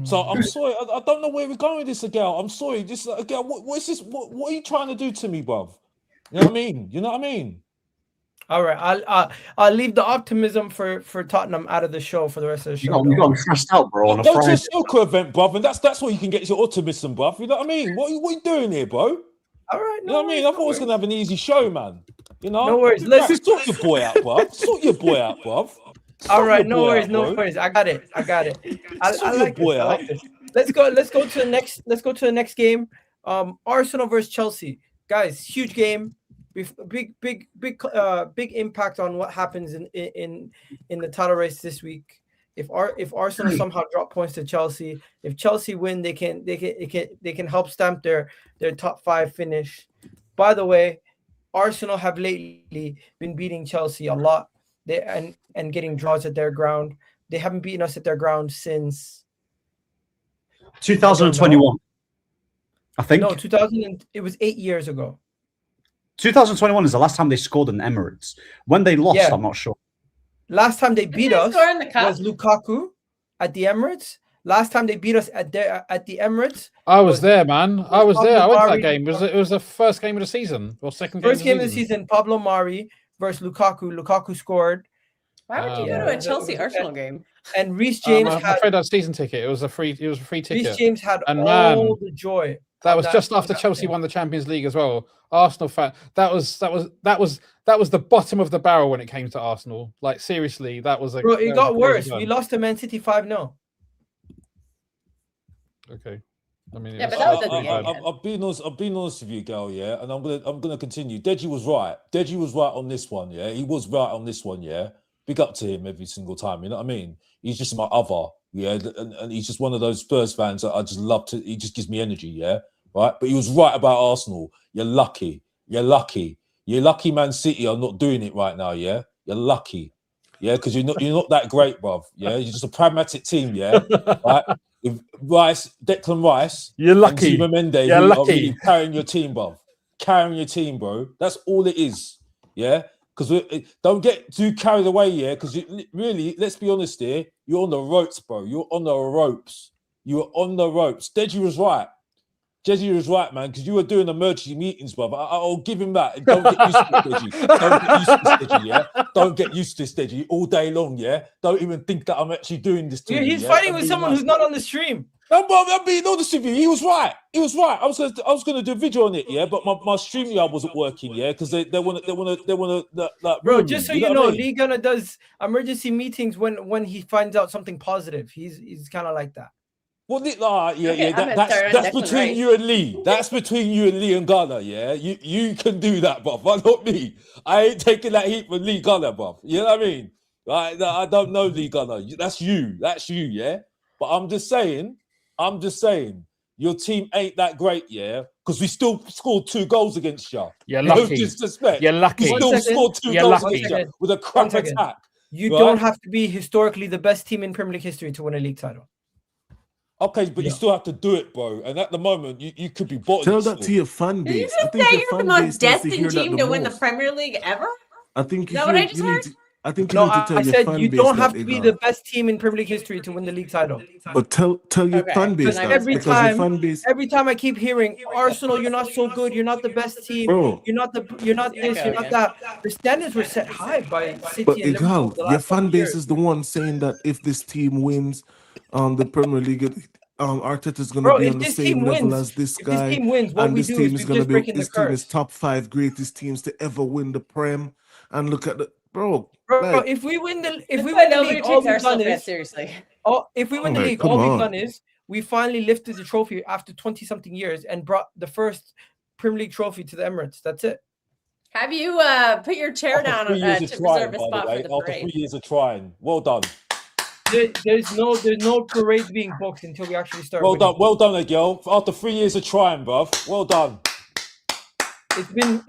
So I'm sorry, I don't know where we're going with this, Adele. I'm sorry. Adele, what is this? What are you trying to do to me, bruv? You know what I mean? All right, I'll leave the optimism for Tottenham out of the show for the rest of the show. You got me stressed out, bro. Go to a soccer event, bruv, and that's what you can get your optimism, bruv. You know what I mean? What are you doing here, bro? All right, you know what I mean? I thought I was gonna have an easy show, man. You know, No worries. Let's sort your boy out, bruv. Sort your boy out, bruv. All right, no worries, no worries. I got it. I like this. I like this. Let's go to the next. Let's go to the next game. Arsenal versus Chelsea, guys. Huge game. Big impact on what happens in the title race this week. If Arsenal somehow drop points to Chelsea, if Chelsea win, they can help stamp their top 5 finish. By the way, Arsenal have lately been beating Chelsea a lot. And getting draws at their ground. They haven't beaten us at their ground since 2021. I think. No, 2000. It was 8 years ago. 2021 is the last time they scored in Emirates. When they lost, I'm not sure. Last time they beat us was Lukaku at the Emirates. Last time they beat us at the Emirates. I was there, man. I was there. I went to that game. It was the first game of the season or second game. First game of the season. Pablo Mari versus Lukaku. Lukaku scored. Why would you go to a Chelsea Arsenal game? And Reece James I'm afraid that season ticket. It was a free ticket. Reece James had and all the joy. That was just after Chelsea won the Champions League as well. Arsenal fan. That was the bottom of the barrel when it came to Arsenal. Like seriously, that was a. Bro, it got worse. We lost to Man City 5-0. Okay. I mean, yeah, but that was at the end. I've been honest with you, girl. Yeah, and I'm gonna continue. Deji was right. Deji was right on this one. Yeah, he was right on this one. Yeah, big up to him every single time. You know what I mean? He's just my other. Yeah, and he's just one of those Spurs fans that I just love to. He just gives me energy. Yeah, right. But he was right about Arsenal. You're lucky. You're lucky. You're lucky. Man City are not doing it right now. Yeah, you're lucky. Yeah, because you're not that great, bruv. Yeah, you're just a pragmatic team. Yeah, right. With Declan Rice, you're lucky. And Zuma Mendes, you're lucky. Are really carrying your team, bruv. Carrying your team, bro. That's all it is. Yeah, because don't get too carried away. Yeah, because really, let's be honest here. You're on the ropes, bro. You're on the ropes. You're on the ropes. Deji was right. Deji was right, man, because you were doing emergency meetings, brother. I'll give him that. Don't get used to this, Deji. Don't get used to this, Deji, yeah? Don't get used to this, Deji, all day long, yeah? Don't even think that I'm actually doing this to you. He's fighting with someone who's not on the stream. I'm being honest with you. He was right. He was right. I was gonna do a video on it, yeah, but my StreamYard wasn't working, yeah, because they want to. Bro, just so you know, Lee Gunnar does emergency meetings when he finds out something positive. He's kind of like that. Well, that's between you and Lee. That's between you and Lee and Gunnar, yeah? You can do that, bruv, but not me. I ain't taking that heat from Lee Gunnar, bruv. You know what I mean? I don't know Lee Gunnar. That's you, yeah? But I'm just saying, your team ain't that great, yeah? Because we still scored 2 goals against you. You're lucky. No disrespect. You're lucky. We still scored 2 goals against you with a crap attack. You don't have to be historically the best team in Premier League history to win a league title. Okay, but you still have to do it, bro. And at the moment, you could be bottom. Tell that to your fan base. Did you just say you're the most destined team to win the Premier League ever? I think is that what I just heard? I think you need to tell your fan base. I said you don't have to be the best team in Premier League history to win the league title. But tell your fan base that. Every time I keep hearing Arsenal, you're not so good. You're not the best team. Bro. You're not this. You're not that. The standards were set high by City. But Igal, your fan base is the one saying that if this team wins the Premier League, Arteta's going to be on the same level as this guy. This team wins, what we do is going to be this team is top 5 greatest teams to ever win the Prem. And look at the bro. If we win the league, all we've done is seriously. If we win the league, all we've done is we finally lifted the trophy after 20-something years and brought the first Premier League trophy to the Emirates. That's it. Have you put your chair down to reserve a spot for the parade? After 3 years of trying, well done. There's no parade being booked until we actually start. Well done, girl. After 3 years of trying, bruv. Well done.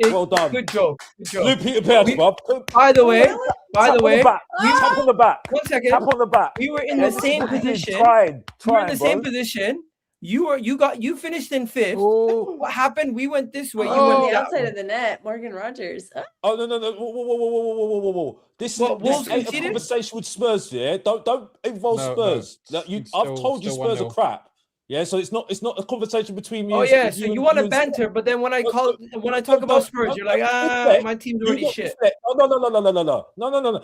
Well done. Good joke. Blue Peter Pan, bruv. By the way, tap on the back. 1 second. Tap on the back. We were in the same position. We were in the same position. You finished in 5th. Oh. What happened? We went this way. You went the outside of the net. Morgan Rogers. Oh no! Whoa! This is a conversation with Spurs. Yeah, don't involve Spurs. No, I've told you Spurs are crap. Yeah, so it's not a conversation between me. Oh yeah, so you want to banter, but then when I talk about Spurs, you're like, my team's already shit. No.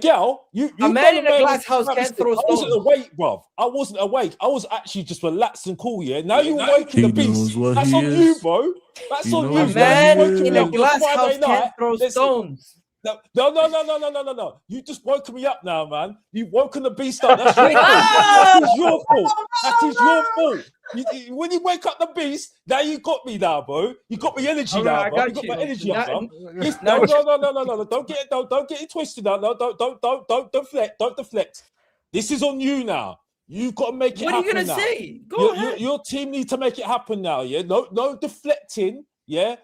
Girl, a man in a glass house can't throw I wasn't stones. awake, bruv. I wasn't awake. I was actually just relaxed and cool, yeah? Now you're waking the beast. That's on you, bro. That's on you. A man in a glass house can't throw stones. No. You just woken me up now, man. You've woken the beast up. That's your fault. That is your fault. That is your fault. When you wake up the beast, now you got me now, bro. You got me energy now, bro. You got my energy up, bro. No. Don't get it twisted now. No, don't deflect. Don't deflect. This is on you now. You've got to make it happen. What are you gonna say? Go ahead. Your team need to make it happen now. Yeah, no deflecting. Yeah.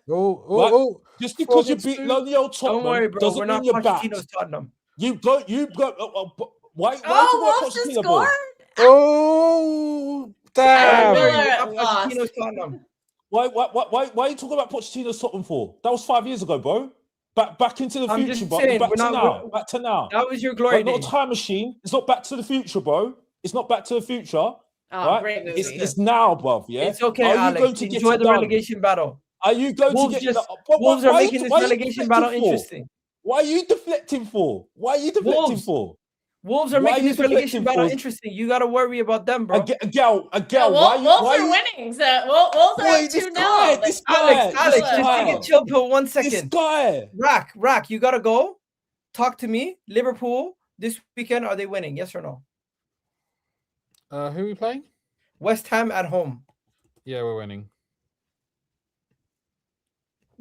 Just because you beat lonely old Tottenham, don't worry, bro. doesn't We're mean not you're back. Pochettino's Tottenham. You got. Why? Wolves just scored. Oh, damn! Pochettino's Tottenham. Why are you talking about Pochettino's Tottenham for? That was 5 years ago, bro. Back into the I'm future, just bro. saying, Back to now. That was your glory Not a days. time machine. It's not Back to the Future, bro. It's not Back to the Future. Oh, right? great movie. It's now, bro. Yeah. It's okay, Alex. Enjoy the relegation battle. Are you going Wolves to get? Wolves are making this relegation battle interesting. Why are you deflecting for? Wolves are making this relegation battle interesting. You got to worry about them, bro. A girl. Wolves are winning. So Wolves are 2-0. This guy. Alex, just take a chill pill 1 second. This guy. Rack, you got to go. Talk to me. Liverpool this weekend, are they winning? Yes or no? Who are we playing? West Ham at home. Yeah, we're winning.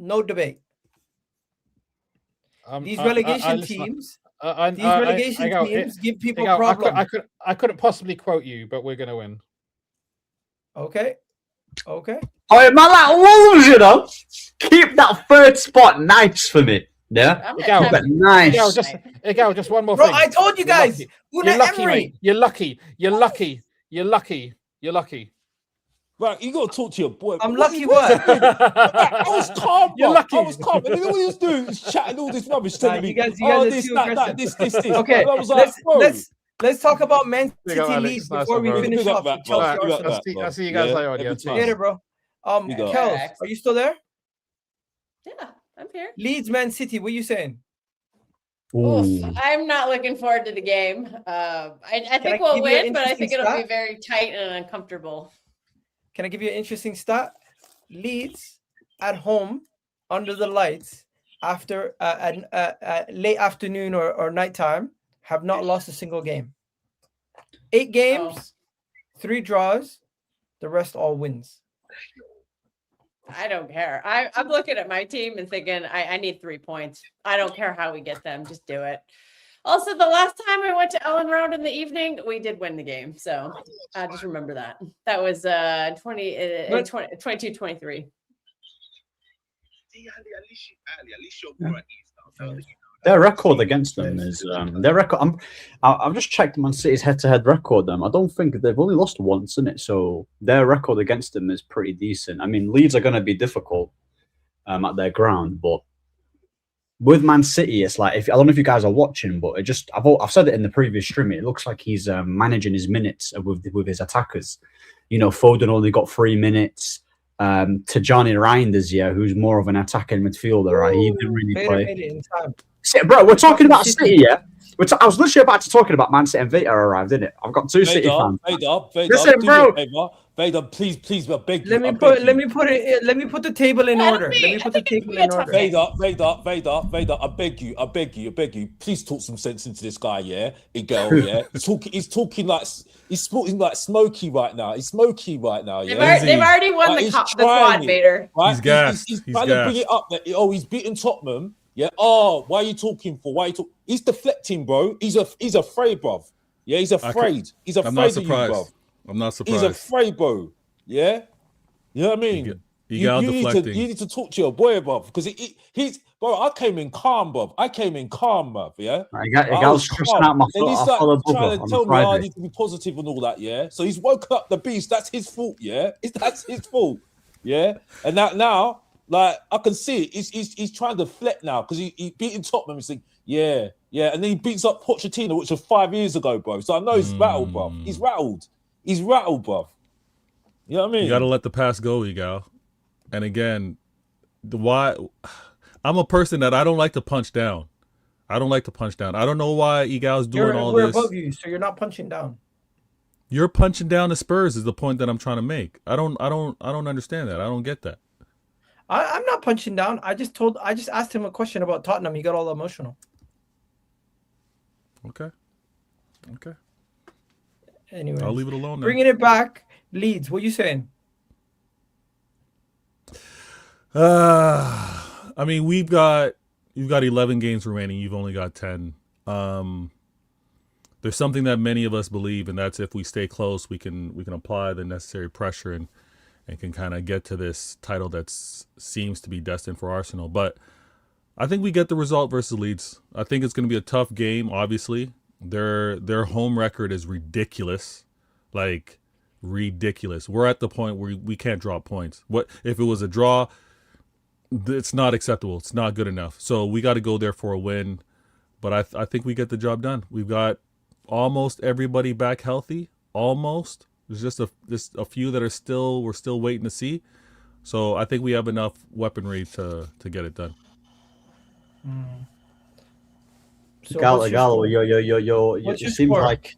No debate. These relegation teams give people problems. I couldn't possibly quote you, but we're going to win. Okay. Oh, man, like Wolves, you know. Keep that third spot nice for me. Yeah, nice. Just one more thing. Bro, I told you guys. You're lucky, mate. You're lucky. Right, you got to talk to your boy. I'm lucky what? I was calm, bro. You're lucky. I was calm. And then what he was doing was chatting all this rubbish, telling me, this. Okay, I was like, let's talk about Man City Leeds before we finish off with Chelsea Arsenal. I'll see you guys later. Later, bro. Kels, are you still there? Yeah, I'm here. Leeds, Man City, what are you saying? Oof, I'm not looking forward to the game. I think we'll win, but I think it'll be very tight and uncomfortable. Can I give you an interesting stat? Leeds at home under the lights after late afternoon or nighttime have not lost a single game. 8 games, 3 draws, the rest all wins. I don't care. I'm looking at my team and thinking I need 3 points. I don't care how we get them. Just do it. Also, the last time I went to Ellen Round in the evening, we did win the game. So just remember that. That was 22-23. Their record against them is their record. I've just checked Man City's head-to-head record. I don't think they've only lost once in it, so their record against them is pretty decent. I mean, Leeds are going to be difficult at their ground, but with Man City, it's like I don't know if you guys are watching, but I've said it in the previous stream. It looks like he's managing his minutes with his attackers. You know, Foden only got 3 minutes. Tajani Reinders, who's more of an attacking midfielder, right? He didn't really play. Bro, we're talking about City, yeah? I was literally about to talking about Man City and Veda arrived, didn't it? I've got 2 City fans. Listen, bro. Vader, please, I beg you. Let me put the table in order. Vader, I beg you. Please talk some sense into this guy, yeah? He's talking like Smokey right now. He's Smokey right now, yeah? They've already won the quad, Vader. Right? He's trying to bring it up that he's beaten Tottenham. Yeah. Oh, why are you talking for? He's deflecting, bro. He's afraid, bro. Yeah, he's afraid. He's afraid of you, bro. I'm not surprised. He's afraid, bro. Yeah. You know what I mean? You need to talk to your boy, bro, because he's bro. I came in calm, bro. Yeah. I was stressing out my foot. He's trying to tell me I need to be positive and all that. Yeah. So he's woken up the beast. That's his fault. Yeah. That's his fault. Yeah. And that now. Like I can see it. He's trying to deflect now because he beating Tottenham. He's like, yeah, and then he beats up Pochettino, which was 5 years ago, bro. So I know he's rattled, bro. He's rattled, bro. You know what I mean? You gotta let the past go, Egal. And again, I'm a person that I don't like to punch down. I don't like to punch down. I don't know why Egal's doing all we're this. above you, so you're not punching down. You're punching down the Spurs is the point that I'm trying to make. I don't understand that. I don't get that. I'm not punching down. I just asked him a question about Tottenham. He got all emotional. Okay. Anyway, I'll leave it alone. Bringing it back, Leeds. What are you saying? I mean, you've got 11 games remaining. You've only got 10. There's something that many of us believe, and that's if we stay close, we can apply the necessary pressure and can kind of get to this title that seems to be destined for Arsenal. But I think we get the result versus Leeds. I think it's going to be a tough game. Obviously, their home record is ridiculous, like ridiculous. We're at the point where we can't draw points. What if it was a draw? It's not acceptable. It's not good enough. So we got to go there for a win. But I think we get the job done. We've got almost everybody back healthy. Almost. There's just a few that we're still waiting to see. So I think we have enough weaponry to get it done. So Gallo, you seem like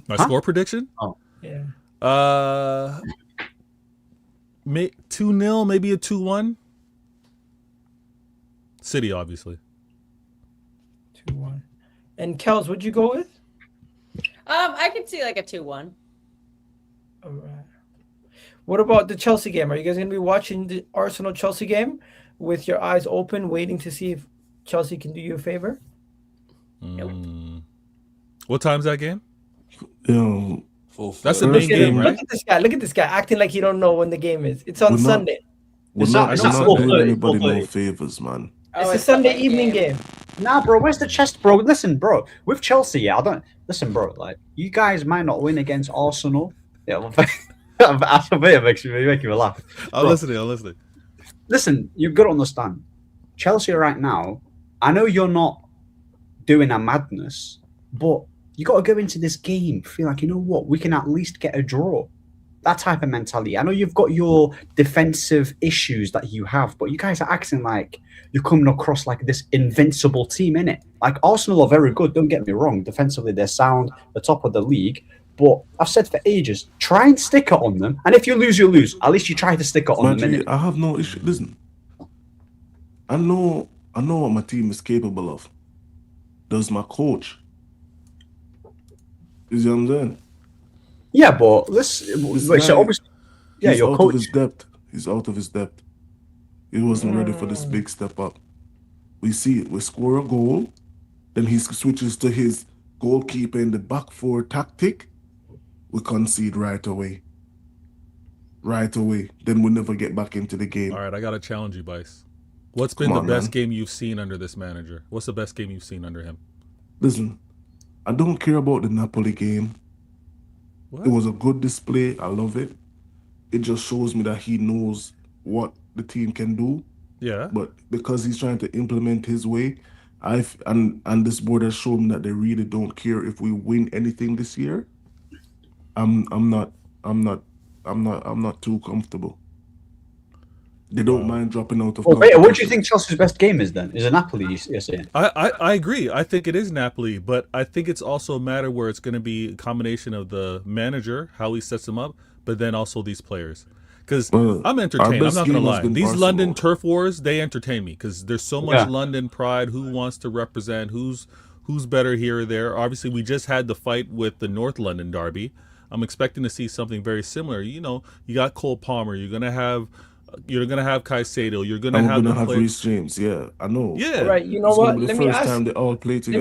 my score prediction. Oh, yeah. 2-0, maybe a 2-1. City, obviously. 2-1. And Kels, what'd you go with? I could see like a 2-1. All right. What about the Chelsea game? Are you guys going to be watching the Arsenal-Chelsea game with your eyes open, waiting to see if Chelsea can do you a favor? What time's that game? That's the main game, right? Look at this guy acting like he don't know when the game is. It's on Sunday. We're not doing anybody no favors, man. It's a Sunday evening game. Nah, bro, where's the chest, bro? Listen, bro, with Chelsea, yeah, listen, bro, like, you guys might not win against Arsenal. Yeah, that's a bit makes me laugh. I'm listening. Listen, you've got to understand, Chelsea right now, I know you're not doing a madness, but you got to go into this game, feel like, you know what, we can at least get a draw. That type of mentality. I know you've got your defensive issues that you have, but you guys are acting like you're coming across like this invincible team, innit? Like, Arsenal are very good, don't get me wrong. Defensively, they're sound, the top of the league. But I've said for ages, try and stick it on them. And if you lose, you lose. At least you try to stick it on them, innit? I have no issue. Listen, I know what my team is capable of. Does my coach. You see what I'm saying? Yeah, but so obviously, yeah, he's your out coach. of his depth. He's out of his depth. He wasn't ready for this big step up. We see it. We score a goal, then he switches to his goalkeeper in the back four tactic. We concede right away. Then we never get back into the game. All right, I got to challenge you, Bice. What's been the best game you've seen under this manager? What's the best game you've seen under him? Listen, I don't care about the Napoli game. What? It was a good display. I love it. It just shows me that he knows what the team can do. Yeah. But because he's trying to implement his way, and this board has shown me that they really don't care if we win anything this year. I'm not too comfortable. They don't mind dropping out of. Well, wait, what do you think Chelsea's best game is then? Is it Napoli? You're saying? I agree. I think it is Napoli, but I think it's also a matter where it's going to be a combination of the manager, how he sets them up, but then also these players. Because I'm entertained. I'm not going to lie. These Arsenal. London turf wars, they entertain me because there's so much London pride. Who wants to represent? Who's better here or there? Obviously, we just had the fight with the North London derby. I'm expecting to see something very similar. You know, you got Cole Palmer. You're gonna have Caicedo. You're gonna have Reece James. Yeah, I know. Yeah. All right. You know what? Let me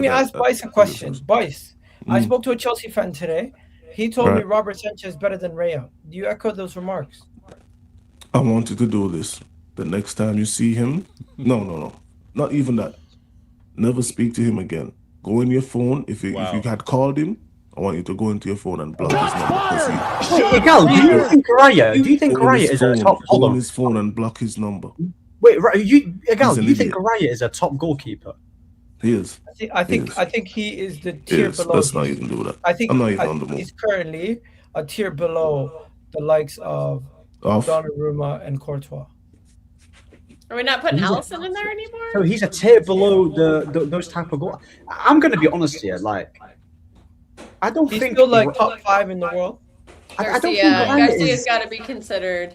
ask Bice a question. Bice, I spoke to a Chelsea fan today. He told me Robert Sanchez is better than Raya. Do you echo those remarks? I want you to do this. The next time you see him, no, not even that. Never speak to him again. Go in your phone. If you had called him, I want you to go into your phone and block his number. Wait, Gal, do you think Raya is a top? Go on his phone and block his number. Wait, Gal, do you think Raya is a top goalkeeper? He is. I think he is the tier below. Let's not even do that. I think on he's currently a tier below the likes of Donnarumma and Courtois. Are we not putting Allison in there anymore? So he's a tier below those type of goals. I'm going to be honest here. Like, I don't He's think still like top 5 in the world. I don't think Garcia's got to be considered.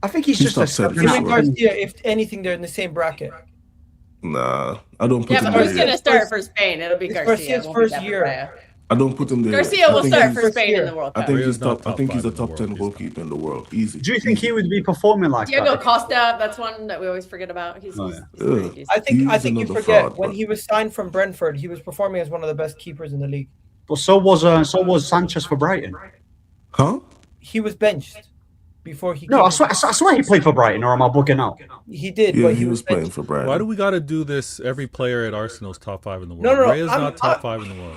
I think he's He's just top 10 a for Him and sure. Garcia, if anything, they're in the same bracket. Nah, I don't put Yeah, him but there who's going to yet. start for Spain? It'll be It's Garcia. Garcia's It won't first be year. Garcia. I don't put him there. Garcia will I think start he's- for Spain in the World I Cup. think Rhea's he's not top. top I think he's a five in the top world. 10 He's goalkeeper in the world. Easy. Do you think he would be performing like Diego that? Costa, that's one that we always forget about. He's Yeah. pretty decent. I think He's you another forget fraud, when but- he was signed from Brentford, he was performing as one of the best keepers in the league. But so was Sanchez for Brighton. Huh? He was benched before he. No, came I swear he played for Brighton, or am I bugging out? He did, Yeah, but he was playing benched. for Brighton. Why do we got to do this? Every player at Arsenal's top 5 in the world. No, Rhea's not top 5 in the world.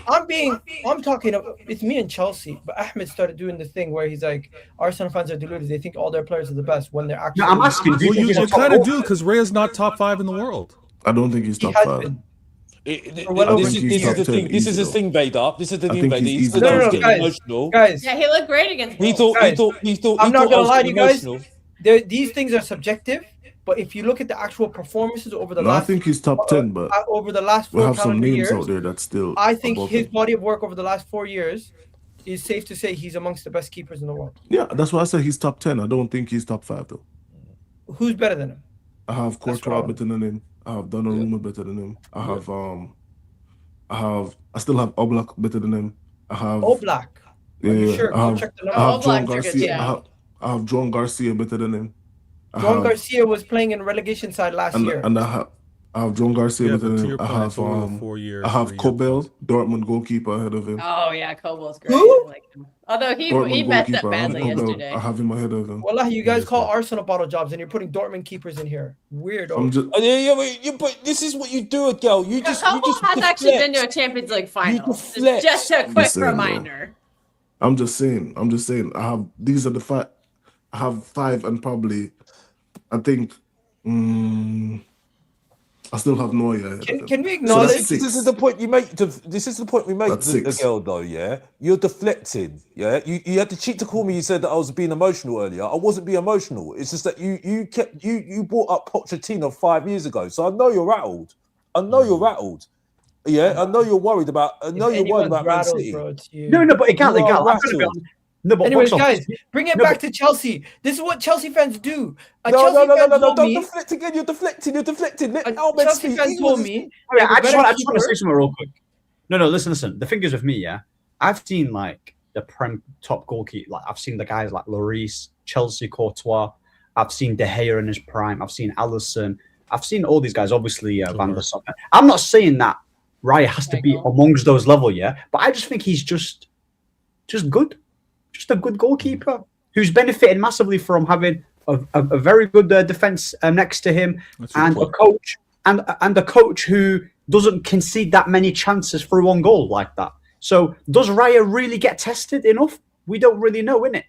I'm talking about, it's me and Chelsea, but Ahmed started doing the thing where he's like, Arsenal fans are deluded. They think all their players are the best when they're actually. No, I'm asking. Do you Well, think you he's a top kind of goal? do because Rhea's not top 5 in the world. I don't think he's He top has 5. been. This well over is he's the top 10 thing. This is the easy, thing, Vader. This is the I thing, think Vader. he's He's easy the top guy 10. getting guys. emotional. Guys, Yeah, he looked great against He Wolves. thought. Guys, He thought. He thought. I'm he not thought I gonna was lie to getting you guys. emotional. These things are subjective, but if you look at the actual performances over the No, I last, think he's top 10, but over the last we 4 have some calendar names years, out there that's still. I think above his him. body of work over the last 4 years is safe to say he's amongst the best keepers in the world. Yeah, that's why I said he's top 10. I don't think he's top 5 though. Who's better than him? I have That's Courtois wrong. better than him. I have Donnarumma better than him. I still have Oblak better than him. I have Oh, Black. Are you sure? I Go have, check the I numbers. have Oblak's John a good Garcia. shout. I have John Garcia better than him. John Garcia was playing in relegation side last year. and I have John Garcia Yeah, better but to than your him. I point, have it's over the 4 years. I have 3 years. Kobel, Dortmund goalkeeper ahead of him. Oh yeah, Kobel's great. Who? I like him. Although he Dortmund messed up goalkeeper. I have badly Kobel. yesterday. I have him ahead of him. Wallah, you guys Yes, call sir. Arsenal bottle jobs and you're putting Dortmund keepers in here. Weirdo. I'm just But this is what you do, girl. You just Kobel has actually been to a Champions League final. deflect. Just a quick Listen, bro. reminder. I'm just saying. I have these are the 5. I have 5 and probably I think I still have Neuer ahead of him. Can we So acknowledge? that's This 6. is the point you make. This is the point we make, That's the 6. girl, though. Yeah, you're deflecting. Yeah, you had the cheek to call me. You said that I was being emotional earlier. I wasn't being emotional. It's just that you brought up Pochettino 5 years ago. So I know you're rattled. Yeah, I know you're worried about. I know you're worried about Man City. Bro, it's you. No, but Igal, You are I'm gonna be rattled. honest. No, but Anyways, box office- guys, bring it No, back to Chelsea. This is what Chelsea fans do. No, Chelsea fan told don't me. deflect again. You're deflecting. Let A Ahmed Chelsea speak. fan He told was- me. Oh, yeah, I just want to keeper. say something real quick. No, listen. The thing is with me, yeah, I've seen like the Prem top goalkeeper. Like I've seen the guys like Lloris, Chelsea, Courtois. I've seen De Gea in his prime. I've seen Alisson. I've seen all these guys. Obviously, Van der Sar. I'm not saying that Raya has to be amongst those level, yeah, but I just think he's just good, just a good goalkeeper who's benefited massively from having a very good defense next to him That's your and point. a coach and a coach who doesn't concede that many chances for one goal like that. So does Raya really get tested enough? We don't really know, innit?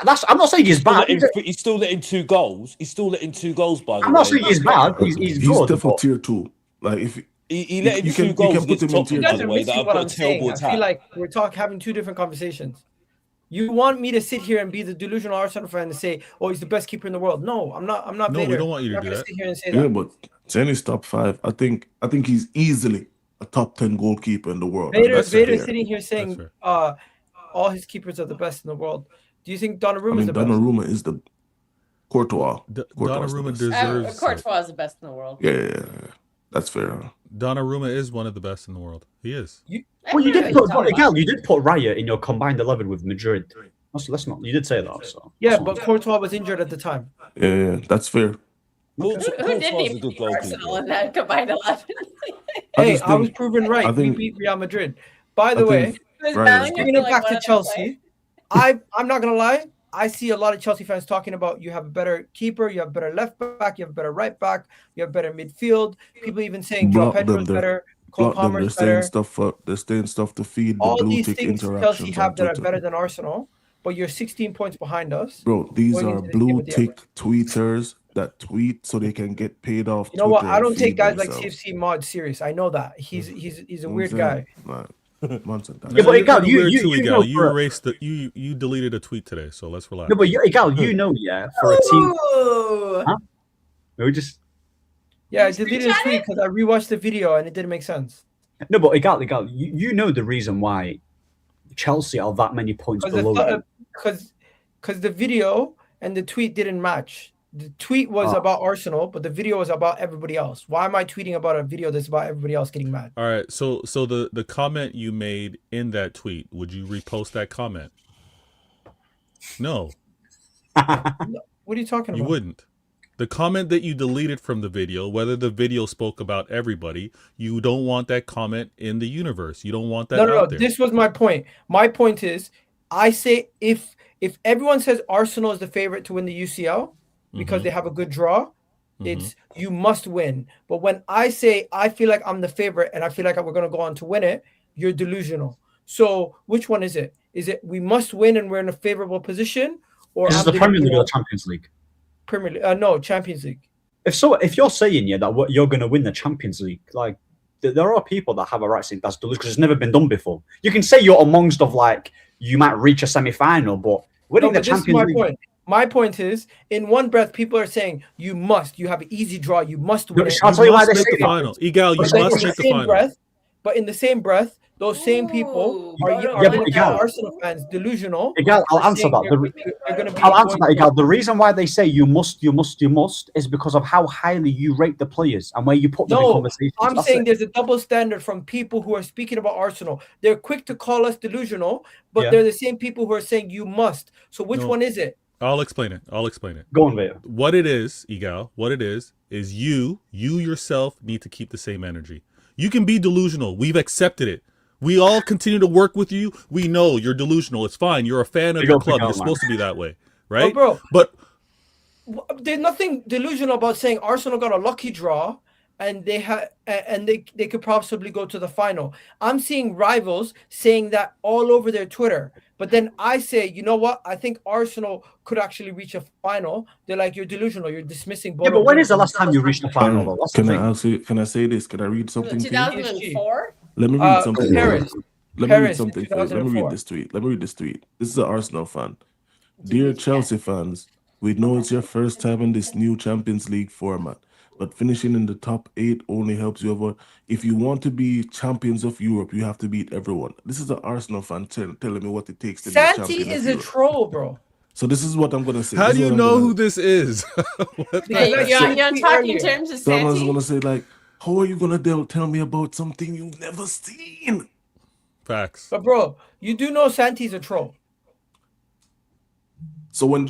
That's I'm not saying he's bad. He's still letting 2 goals. He's still letting 2 goals. By the way, I'm not saying he's bad. He's good. definitely but- tier 2. Like if he let in you 2 can goals put against him in Tottenham, tier You by guys the are way. That missing I've what got I'm a saying. terrible I attack. feel like we're having 2 different conversations. You want me to sit here and be the delusional Arsenal fan and say, "Oh, he's the best keeper in the world"? No, I'm not. No, we Vader. don't want you to I'm not do gonna that. sit here and say yeah, that. but saying he's top 5, I think he's easily a top 10 goalkeeper in the world. and Vader's that's fair. sitting here saying, fair. all his keepers are the best in the world. Do you think Donnarumma I is mean, the best? Donnarumma is the Courtois. Courtois is the Donnarumma best. deserves. Courtois is the best in the world. Yeah. That's fair. Huh? Donnarumma is one of the best in the world. He is. Well, you I did know put what you're talking about. Miguel, you did put Raya in your combined 11 with Madrid. Let's not. You did say that. So Yeah, but Courtois was injured at the time. Yeah, that's fair. Who didn't Courtois is a even good beat Arsenal goalkeeper. in that combined 11? Hey, just I was think- proven right. I think- we beat Real Madrid. By the I way, think Was Right, Bellingham it's bringing it like back one to of them play? Chelsea, I'm not gonna lie. I see a lot of Chelsea fans talking about you have a better keeper, you have a better left back, you have a better right back, you have better midfield. People even saying Joao Block them, Pedro's they're- better, Cole Block them. They're Palmer's saying better. stuff. They're saying stuff to feed the All blue these tick things interactions Chelsea have on that are Twitter. better than Arsenal, but you're 16 points behind us. Bro, these going are into the game blue with the tick tweeters that tweet so they can get paid off. You know what? Twitter I and don't take feed guys like themselves. CFC Mod serious. I know that he's a You know what weird I'm guy. saying? Like, nonsense. Yeah, but You're Igal, kinda weird you too, know Igal. You for a- erased you deleted a tweet today, so let's relax. no, but Igal, yeah, for a team. Ooh. Huh? We just Yeah, I deleted the tweet because I rewatched the video and it didn't make sense. no, but Igal, you know the reason why Chelsea are that many points below. Because the video and the tweet didn't match. The tweet was about Arsenal, but the video was about everybody else. Why am I tweeting about a video that's about everybody else getting mad? All right, so the comment you made in that tweet, would you repost that comment? No. What are you talking about? You wouldn't. The comment that you deleted from the video, whether the video spoke about everybody, you don't want that comment in the universe. You don't want that out there. This was my point. My point is, I say if everyone says Arsenal is the favorite to win the UCL because they have a good draw, it's you must win. But when I say I feel like I'm the favorite and I feel like we're going to go on to win it, you're delusional. So which one is it? Is it we must win and we're in a favorable position? Or is this the Premier League or the Champions League? Premier League. No, Champions League. If you're saying that you're going to win the Champions League, like there are people that have a right to think that's delusional because it's never been done before. You can say you're amongst of like you might reach a semi-final, but winning the Champions League. Point. My point is, in one breath, people are saying you have an easy draw, you must win. I'll tell you why they say the final. Igal, you must make the final. But in the same breath, those same people are Arsenal fans delusional. Igal, I'll answer that. I'll answer that, Igal. The reason why they say you must is because of how highly you rate the players and where you put them in conversations. I'm saying there's a double standard from people who are speaking about Arsenal. They're quick to call us delusional, but they're the same people who are saying you must. So which one is it? I'll explain it. Go on, Veo. What it is, Igal, is you yourself need to keep the same energy. You can be delusional. We've accepted it. We all continue to work with you. We know you're delusional. It's fine. You're a fan of your club. You're supposed to be that way, right? But there's nothing delusional about saying Arsenal got a lucky draw and they could possibly go to the final. I'm seeing rivals saying that all over their Twitter. But then I say, you know what? I think Arsenal could actually reach a final. They're like, you're delusional. You're dismissing. Yeah, but when is the last time you reached a final? Can I say this? Can I read something? 2004. Let me read something. Let me read this tweet. This is an Arsenal fan. Dear Chelsea fans, we know it's your first time in this new Champions League format, but finishing in the top 8 only helps you over. If you want to be champions of Europe, you have to beat everyone. This is an Arsenal fan telling me what it takes to be champion Santi is a troll, bro. So this is what I'm going to say. How do you know who this is? You're on talking terms with Santi. Someone's going to say like, how are you going to tell me about something you've never seen? Facts. But bro, you do know Santi's a troll. So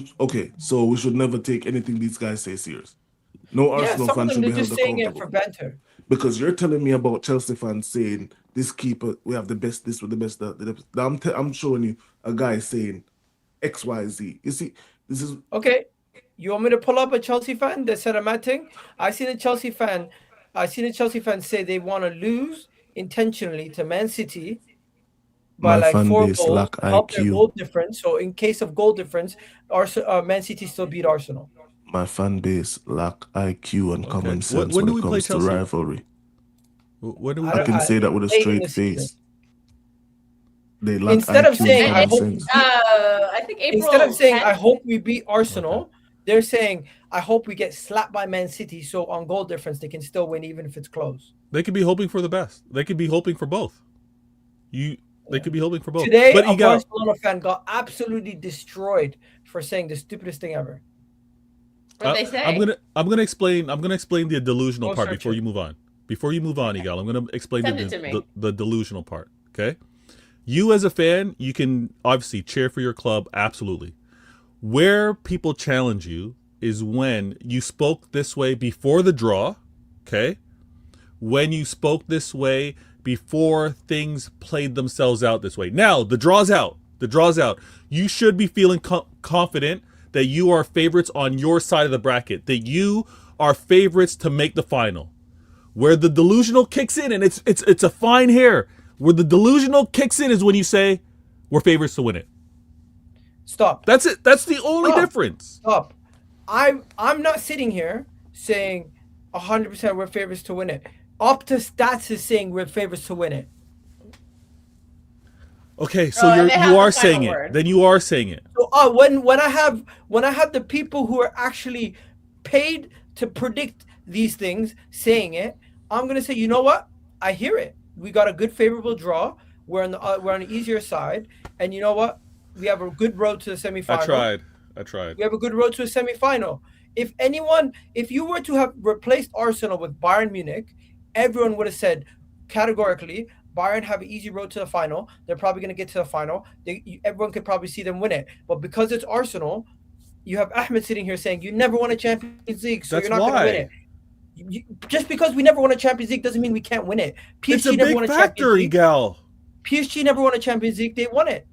so we should never take anything these guys say serious. No Arsenal fans should be held accountable. For banter. Because you're telling me about Chelsea fans saying this keeper, we have the best this with the best that. I'm showing you a guy saying XYZ. You see, this is okay. You want me to pull up a Chelsea fan that said a mad thing? I seen a Chelsea fan say they want to lose intentionally to Man City by like 4 goals, help their goal difference. So in case of goal difference, Man City still beat Arsenal. My fan base lack IQ and common sense when it comes to rivalry. I can say that with a straight face. They lack instead IQ of saying, I think April. Instead of saying, I hope we beat Arsenal, they're saying, I hope we get slapped by Man City. So on goal difference, they can still win even if it's close. They could be hoping for the best. They could be hoping for both. They could be hoping for both. Today, a Barcelona fan got absolutely destroyed for saying the stupidest thing ever. What they say? I'm gonna explain the delusional part before you move on. Before you move on, Igal, I'm gonna explain the delusional part. Okay, you as a fan, you can obviously cheer for your club, absolutely. Where people challenge you is when you spoke this way before the draw. Okay, when you spoke this way before things played themselves out this way. Now the draw's out. You should be feeling confident that you are favorites on your side of the bracket, that you are favorites to make the final. Where the delusional kicks in, and it's a fine hair. Where the delusional kicks in is when you say, we're favorites to win it. Stop. That's it. That's the only difference. Stop. I'm not sitting here saying 100% we're favorites to win it. Opta Stats is saying we're favorites to win it. Okay, so you are saying it. Then you are saying it. So when I have the people who are actually paid to predict these things, saying it, I'm gonna say, you know what? I hear it. We got a good favorable draw. We're on the easier side, and you know what? We have a good road to the semifinal. I tried. We have a good road to a semifinal. If you were to have replaced Arsenal with Bayern Munich, everyone would have said categorically, Bayern have an easy road to the final. They're probably going to get to the final. Everyone could probably see them win it. But because it's Arsenal, you have Ahmed sitting here saying you never won a Champions League, so you're not going to win it. Just because we never won a Champions League doesn't mean we can't win it. PSG it's a never big won a factor, Champions League. Gal. PSG never won a Champions League. They won it.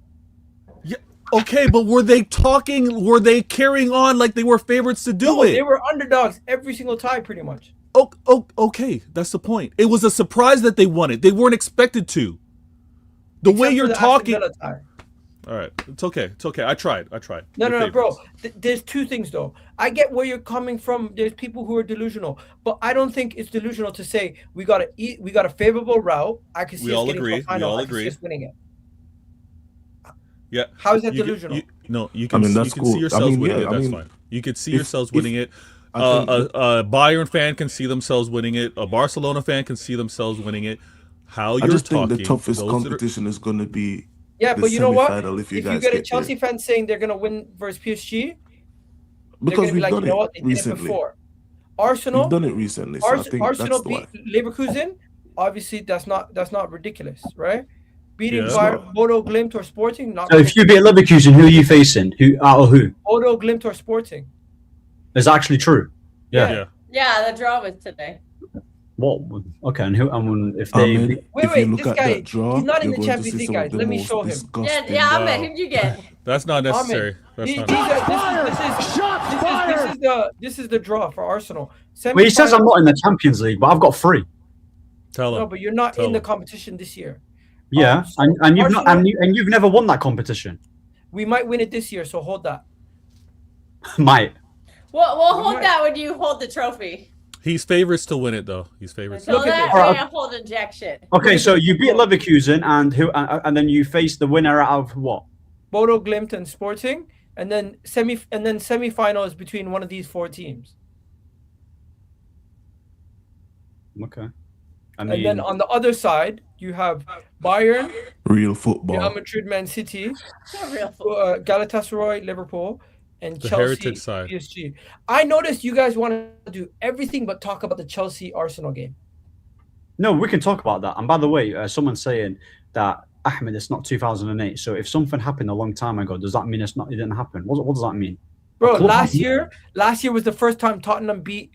Yeah. Okay, but were they carrying on like they were favorites to do it? They were underdogs every single time, pretty much. Okay, that's the point. It was a surprise that they won it. They weren't expected to. The way you're talking. All right, it's okay. I tried. No, bro. There's two things though. I get where you're coming from. There's people who are delusional, but I don't think it's delusional to say we got a favorable route. I can see us getting to a final. I can see us winning it. Yeah. How is that delusional? You can. That's you can cool. see yourselves winning it. That's fine. You could see yourselves winning it. A Bayern fan can see themselves winning it. A Barcelona fan can see themselves winning it. I just think the toughest competition is going to be. Yeah, but you know what? If you get a Chelsea fan saying they're going to win versus PSG, because we've done it they recently. did it before. Arsenal, we've done it recently. So I think Arsenal that's beat Leverkusen. Obviously, that's not ridiculous, right? Beating Bodo Glimt or Sporting. Not so if you beat Leverkusen, who are you facing? Who? Bodo Glimt or Sporting. It's actually true. Yeah, the draw was today. What? Okay, and who? If they this guy, he's not in the Champions League, guys. Let me show him. Yeah, Ahmed, who'd you get? That's not necessary. This is the draw for Arsenal. Well, he says I'm not in the Champions League, but I've got 3. Tell him. No, but you're not in the competition this year. Yeah, and you've not, and you've never won that competition. We might win it this year, so hold that. Might. Well, we'll hold that when you hold the trophy. He's favorites to win it, though. He's favorites. So that hold injection. Okay, so you beat Leverkusen, and then you face the winner out of what? Bodo Glimt and Sporting, and then semi-final is between one of these 4 teams. Okay. And then on the other side, you have Bayern, real football, Real Madrid, Man City, real football. Galatasaray, Liverpool, and the Chelsea, heritage side. PSG. I noticed you guys want to do everything but talk about the Chelsea Arsenal game. No, we can talk about that. And by the way, someone's saying that Ahmed, it's not 2008. So if something happened a long time ago, does that mean it didn't happen? What does that mean? Bro, last year was the first time Tottenham beat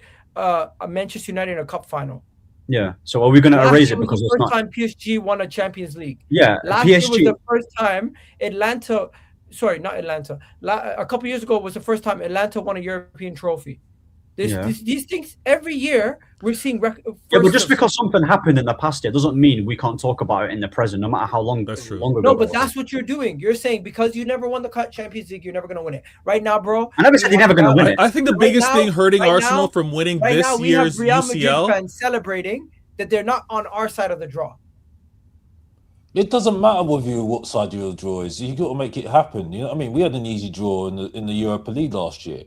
Manchester United in a cup final. Yeah. So are we going to erase it because it's not? First time PSG won a Champions League. Yeah. Last year was the first time Atlanta. Sorry, not Atlanta. A couple years ago was the first time Atlanta won a European trophy. These things every year we're seeing. But just because something happened in the past year doesn't mean we can't talk about it in the present, no matter how long. That's true. Long ago no, but that's what you're doing. You're saying because you never won the Champions League, you're never going to win it. Right now, bro. I never said you're never going to win it. I think the biggest thing hurting Arsenal from winning this year's Real UCL. Madrid fans celebrating that they're not on our side of the draw. It doesn't matter with you what side your draw is. You got to make it happen. You know what I mean? We had an easy draw in the Europa League last year.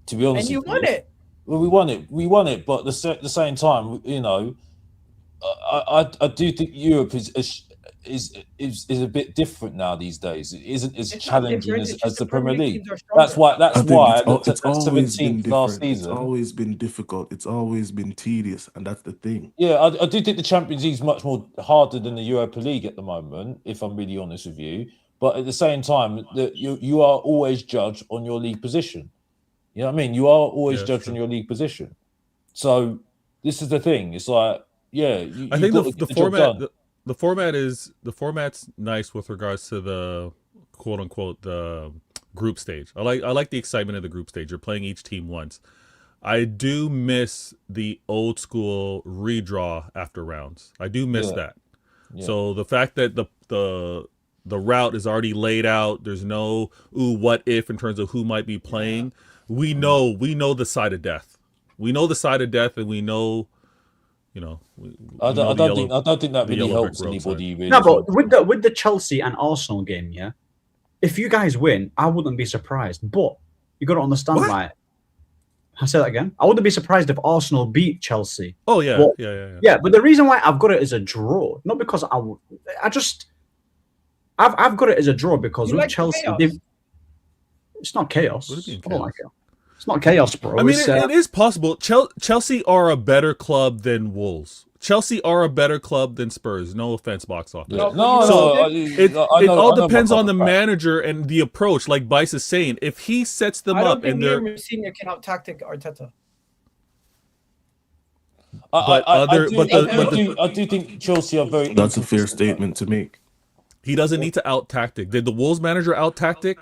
To be honest, and you won it. Well, we won it. But at the same time, you know, I do think Europe is a bit different now these days. It isn't as challenging as the Premier League. That's why I looked at 17th last season. It's always been difficult. It's always been tedious, and that's the thing. Yeah, I do think the Champions League is much more harder than the Europa League at the moment, if I'm really honest with you. But at the same time, you are always judged on your league position. You know what I mean? You are always judged on your league position. So this is the thing. It's like, I think the format's nice with regards to the quote unquote the group stage. I like the excitement of the group stage. You're playing each team once. I do miss the old school redraw after rounds. I do miss that. Yeah. So the fact that the route is already laid out, there's no what if in terms of who might be playing. We know the side of death. We know the side of death, and we know. You know, I don't think that really helps anybody. Really. No, but with the Chelsea and Arsenal game, if you guys win, I wouldn't be surprised. But you got to understand, I'll say that again. I wouldn't be surprised if Arsenal beat Chelsea. Oh yeah, Well, yeah. Yeah, but the reason why I've got it as a draw, not because I've got it as a draw because with Chelsea, it's not chaos. Would it be in I don't chaos? like it. It's not chaos, bro. I mean, it is possible. Chelsea are a better club than Wolves. Chelsea are a better club than Spurs. No offense, box office. It all depends on the manager and the approach. Like Bice is saying, if he sets them up and they're Senior can out tactic Arteta. I do think Chelsea are very. That's a fair statement to make. He doesn't need to out tactic. Did the Wolves manager out tactic?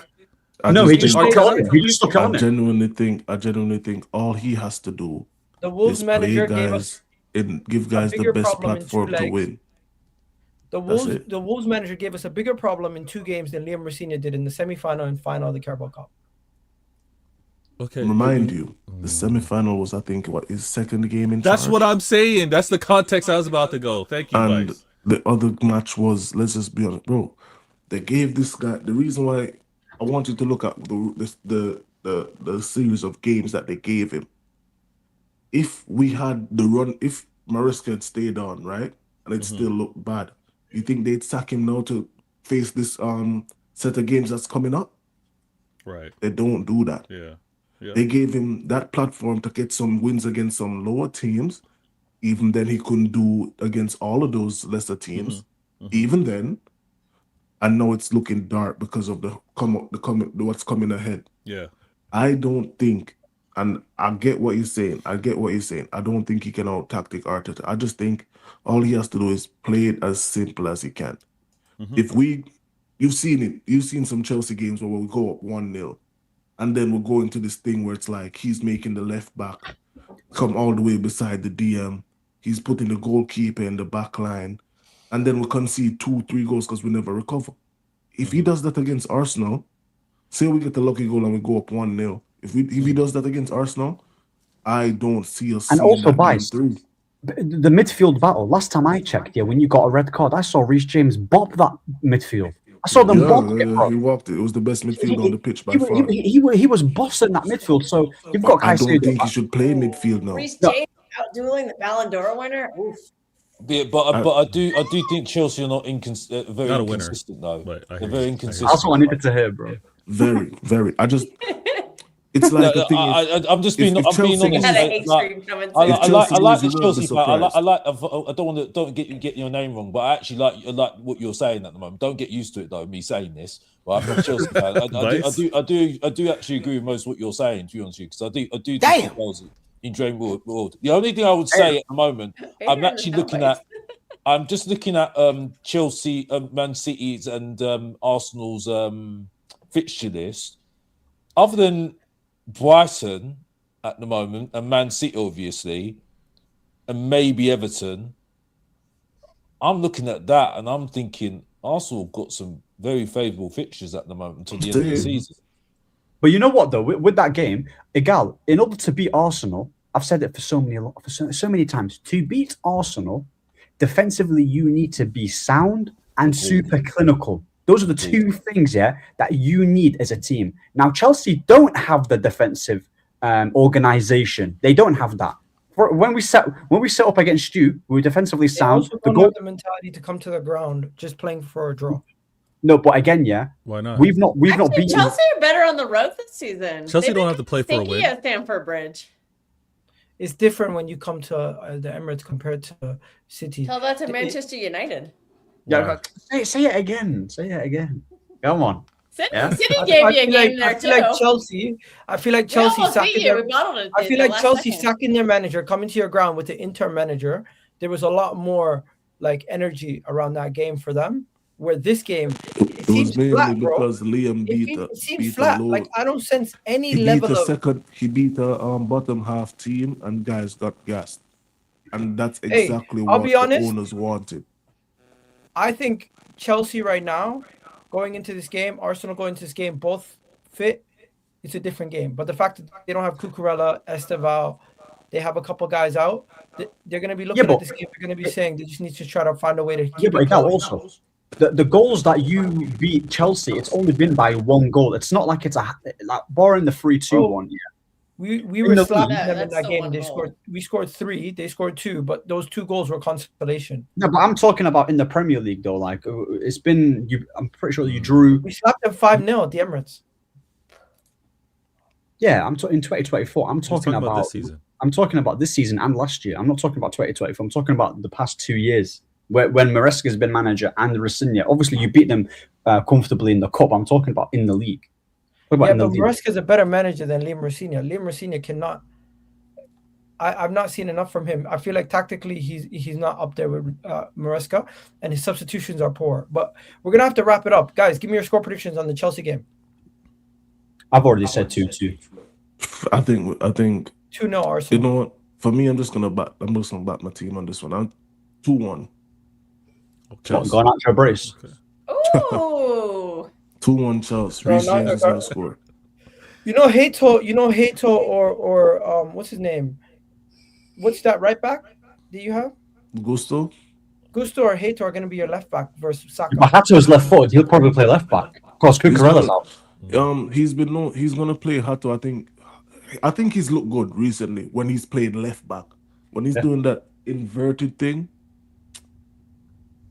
No, he just stuck on it. He just stuck on it. I genuinely think all he has to do the Wolves is manager play guys and give guys the best platform to win. The Wolves manager gave us a bigger problem in 2 games than Liam Rosenior did in the semi-final and final of the Carabao Cup. Okay. Remind you, the semi-final was, I think, his second game in That's charge. what I'm saying. That's the context I was about to go. Thank you, and Vice. The other match was, let's just be honest, bro. They gave this guy the reason why I want you to look at the series of games that they gave him. If we had the run, if Maresca had stayed on, right, and it still looked bad, you think they'd sack him now to face this set of games that's coming up? Right. They don't do that. Yeah. They gave him that platform to get some wins against some lower teams. Even then, he couldn't do against all of those lesser teams. Even then, I know it's looking dark because of what's coming ahead. Yeah. I don't think, and I get what you're saying. I don't think he can out tactic Arteta. I just think all he has to do is play it as simple as he can. You've seen it. You've seen some Chelsea games where we go up 1-0. And then we'll go into this thing where it's like he's making the left back come all the way beside the DM. He's putting the goalkeeper in the back line. And then we'll concede 2-3 goals because we never recover. If he does that against Arsenal, say we get the lucky goal and we go up 1-0. If he does that against Arsenal, I don't see us. And also, Bice, through. The midfield battle, last time I checked, when you got a red card, I saw Reece James bop that midfield. I saw them bop it, bro. He walked it. It was the best midfield on the pitch by far. He was bossing that midfield. So you've got I don't think he should play midfield now. Reece James out dueling the Ballon d'Or winner. Oof. But I do think Chelsea are not very inconsistent though. They're very inconsistent. That's what I needed to hear, bro. Very, very. It's like the thing I'm just being honest. I like the Chelsea fan. I don't get your name wrong, but I actually like what you're saying at the moment. Don't get used to it though, me saying this. But I'm a Chelsea fan. I do actually agree with most of what you're saying, to be honest with you, because I do think Chelsea in Drain World. The only thing I would say at the moment, I'm just looking at Chelsea, Man City's and Arsenal's fixture list. Other than Brighton at the moment and Man City, obviously, and maybe Everton, I'm looking at that and I'm thinking Arsenal got some very favourable fixtures at the moment until the end of the season. But you know what, though, with that game, Egal, in order to beat Arsenal, I've said it for so many times, to beat Arsenal, defensively, you need to be sound and super clinical. Those are the 2 things, that you need as a team. Now, Chelsea don't have the defensive organization. They don't have that. When we set up against you, we were defensively sound. They also don't have the mentality to come to the ground just playing for a draw. No, but again, why not? We've not beaten. Chelsea are better on the road this season. Chelsea don't have to play for a win. At Stamford Bridge. It's different when you come to the Emirates compared to City. Tell that to Manchester United. Yeah, say it again. Say it again. Come on. City gave you a game there too. I feel like Chelsea sacking sacking their manager, coming to your ground with the interim manager. There was a lot more like energy around that game for them. Where this game, it was mainly flat, because Liam beat flat. Like I don't sense any level of. He beat a bottom half team, and guys got gassed, and that's exactly what the owners wanted. I think Chelsea right now, going into this game, Arsenal going into this game, both fit. It's a different game. But the fact that they don't have Cucurella, Esteval, they have a couple guys out, they're going to be looking at this game. They're going to be saying they just need to try to find a way to keep it going. Also, the goals that you beat Chelsea, it's only been by 1 goal. It's not like it's barring the 3-2 one. We were the- slapping Yeah, them in that's that still game. one goal. We scored 3, they scored 2, but those 2 goals were consolation. No, but I'm talking about in the Premier League though. Like it's been, I'm pretty sure you drew. We slapped them 5-0 at the Emirates. Yeah, I'm talking in 2024. I'm He's talking about this season. I'm talking about this season and last year. I'm not talking about 2024. I'm talking about the past 2 years when Maresca's been manager and Rosinya. Obviously, you beat them comfortably in the cup. I'm talking about in the league. What about Yeah, in the but league? Maresca's a better manager than Liam Rosinya. Liam Rosinya cannot. I've not seen enough from him. I feel like tactically he's not up there with Maresca, and his substitutions are poor. But we're gonna have to wrap it up, guys. Give me your score predictions on the Chelsea game. I've already said 2-2. I think 2-0 you Arsenal. know what? For me, I'm just gonna back my team on this one. I'm 2-1. What, going out to a brace? Ooh. 2-1 Chelsea. Reece James is gonna score. Hato or what's his name? What's that right back that you have? Gusto? Gusto or Hato are going to be your left back versus Saka. But Hato's left footed. He'll probably play left back. Of course, Cucurella's out. He's gonna play Hato. I think he's looked good recently when he's played left back. When he's doing that inverted thing,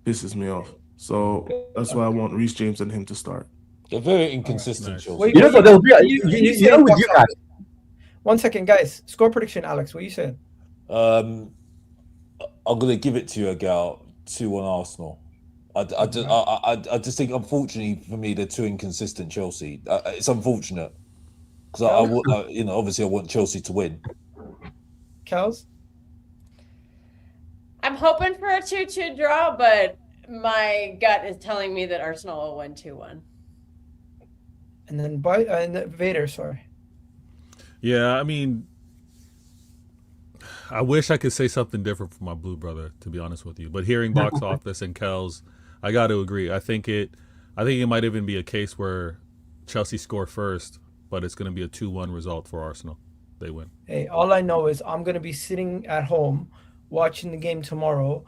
pisses me off. So that's why I want Reece James and him to start. They're very inconsistent, Chelsea. Wait, You know, but they'll be. You know, with you guys. 1 second, guys. Score prediction, Alex. What are you saying? I'm gonna give it to you, Gal. 2-1 Arsenal. I just think, unfortunately for me, they're too inconsistent. Chelsea. It's unfortunate because obviously I want Chelsea to win. Kels? I'm hoping for a 2-2 draw, but my gut is telling me that Arsenal will win 2-1. And then Vader, sorry. Yeah, I mean, I wish I could say something different for my blue brother, to be honest with you. But hearing box office and Kells, I got to agree. I think it might even be a case where Chelsea score first, but it's going to be a 2-1 result for Arsenal. They win. Hey, all I know is I'm going to be sitting at home watching the game tomorrow,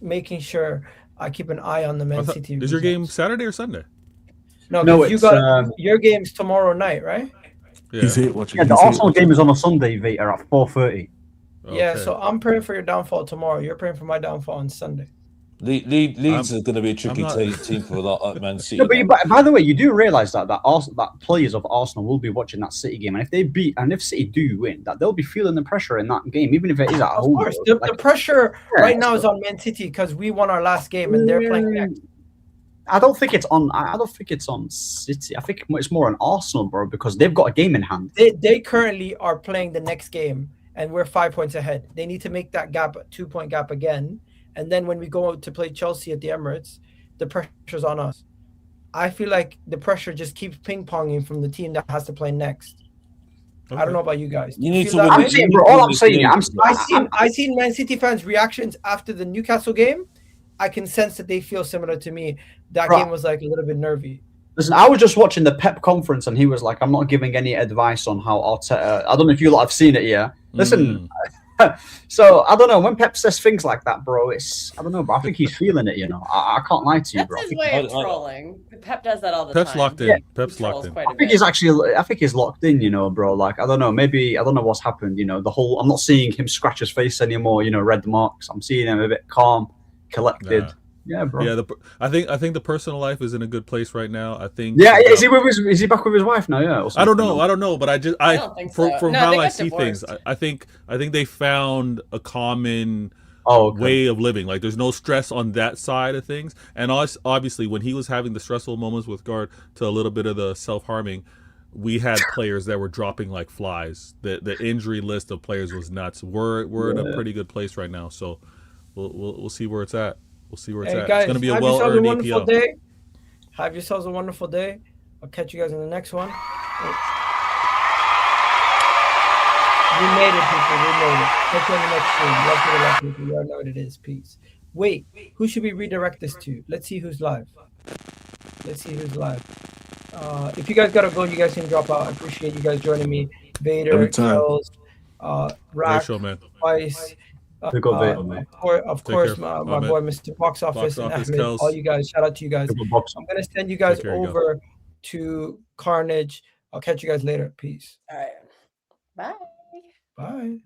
making sure I keep an eye on the Man City. Is your game Saturday or Sunday? No, you got your game's tomorrow night, right? Yeah. He's hate watching. Yeah, the Arsenal game is on a Sunday, Vita, at 4:30. Yeah, so I'm praying for your downfall tomorrow. You're praying for my downfall on Sunday. Leeds are going to be a tricky team for that Man City. No, but by the way, you do realise that players of Arsenal will be watching that City game, and if City do win, that they'll be feeling the pressure in that game, even if it is at home. Of course, the pressure right now is on Man City because we won our last game and they're playing next. I don't think it's on City. I think it's more on Arsenal, bro, because they've got a game in hand. They currently are playing the next game, and we're 5 points ahead. They need to make that gap, 2-point gap again. And then when we go out to play Chelsea at the Emirates, the pressure's on us. I feel like the pressure just keeps ping-ponging from the team that has to play next. Okay. I don't know about you guys. You need to win. I'm saying, bro, all I'm saying, I seen Man City fans' reactions after the Newcastle game. I can sense that they feel similar to me. That game was like a little bit nervy. Listen, I was just watching the Pep conference, and he was like, "I'm not giving any advice on how Arteta." I don't know if you lot have seen it, yeah. Listen, so I don't know when Pep says things like that, bro. I don't know, but I think he's feeling it. You know, I can't lie to you, bro. That's his way of trolling. Pep does that all the Pep's time. Locked in. Yeah. Pep's locked in. I think he's locked in. You know, bro. Like I don't know, maybe I don't know what's happened. You know, I'm not seeing him scratch his face anymore. You know, red marks. I'm seeing him a bit calm, collected. Nah. Yeah, bro. Yeah, I think the personal life is in a good place right now. I think. Yeah, is he back with his wife now? Yeah. I don't know, but I don't think so. From how I see divorced. things, I think they found a common way of living. Like there's no stress on that side of things. And obviously, when he was having the stressful moments with regard to a little bit of the self-harming, we had players that were dropping like flies. The injury list of players was nuts. We're in a pretty good place right now, so we'll see where it's at. We'll see where it's at. Guys, it's going to be a well-earned EPL. Day. Have yourselves a wonderful day. I'll catch you guys in the next one. We made it, people. We made it. Catch you in the next stream. Love to the love, people. You already know what it is. Peace. Wait, who should we redirect this to? Let's see who's live. If you guys got to go, you guys can drop out. I appreciate you guys joining me. Vader, Kells, Rack, Spice. Of course, my boy, Mr. Box Office, and Ahmed, all you guys. Shout out to you guys. I'm gonna send you guys over to Carnage. I'll catch you guys later. Peace. All right. Bye. Bye.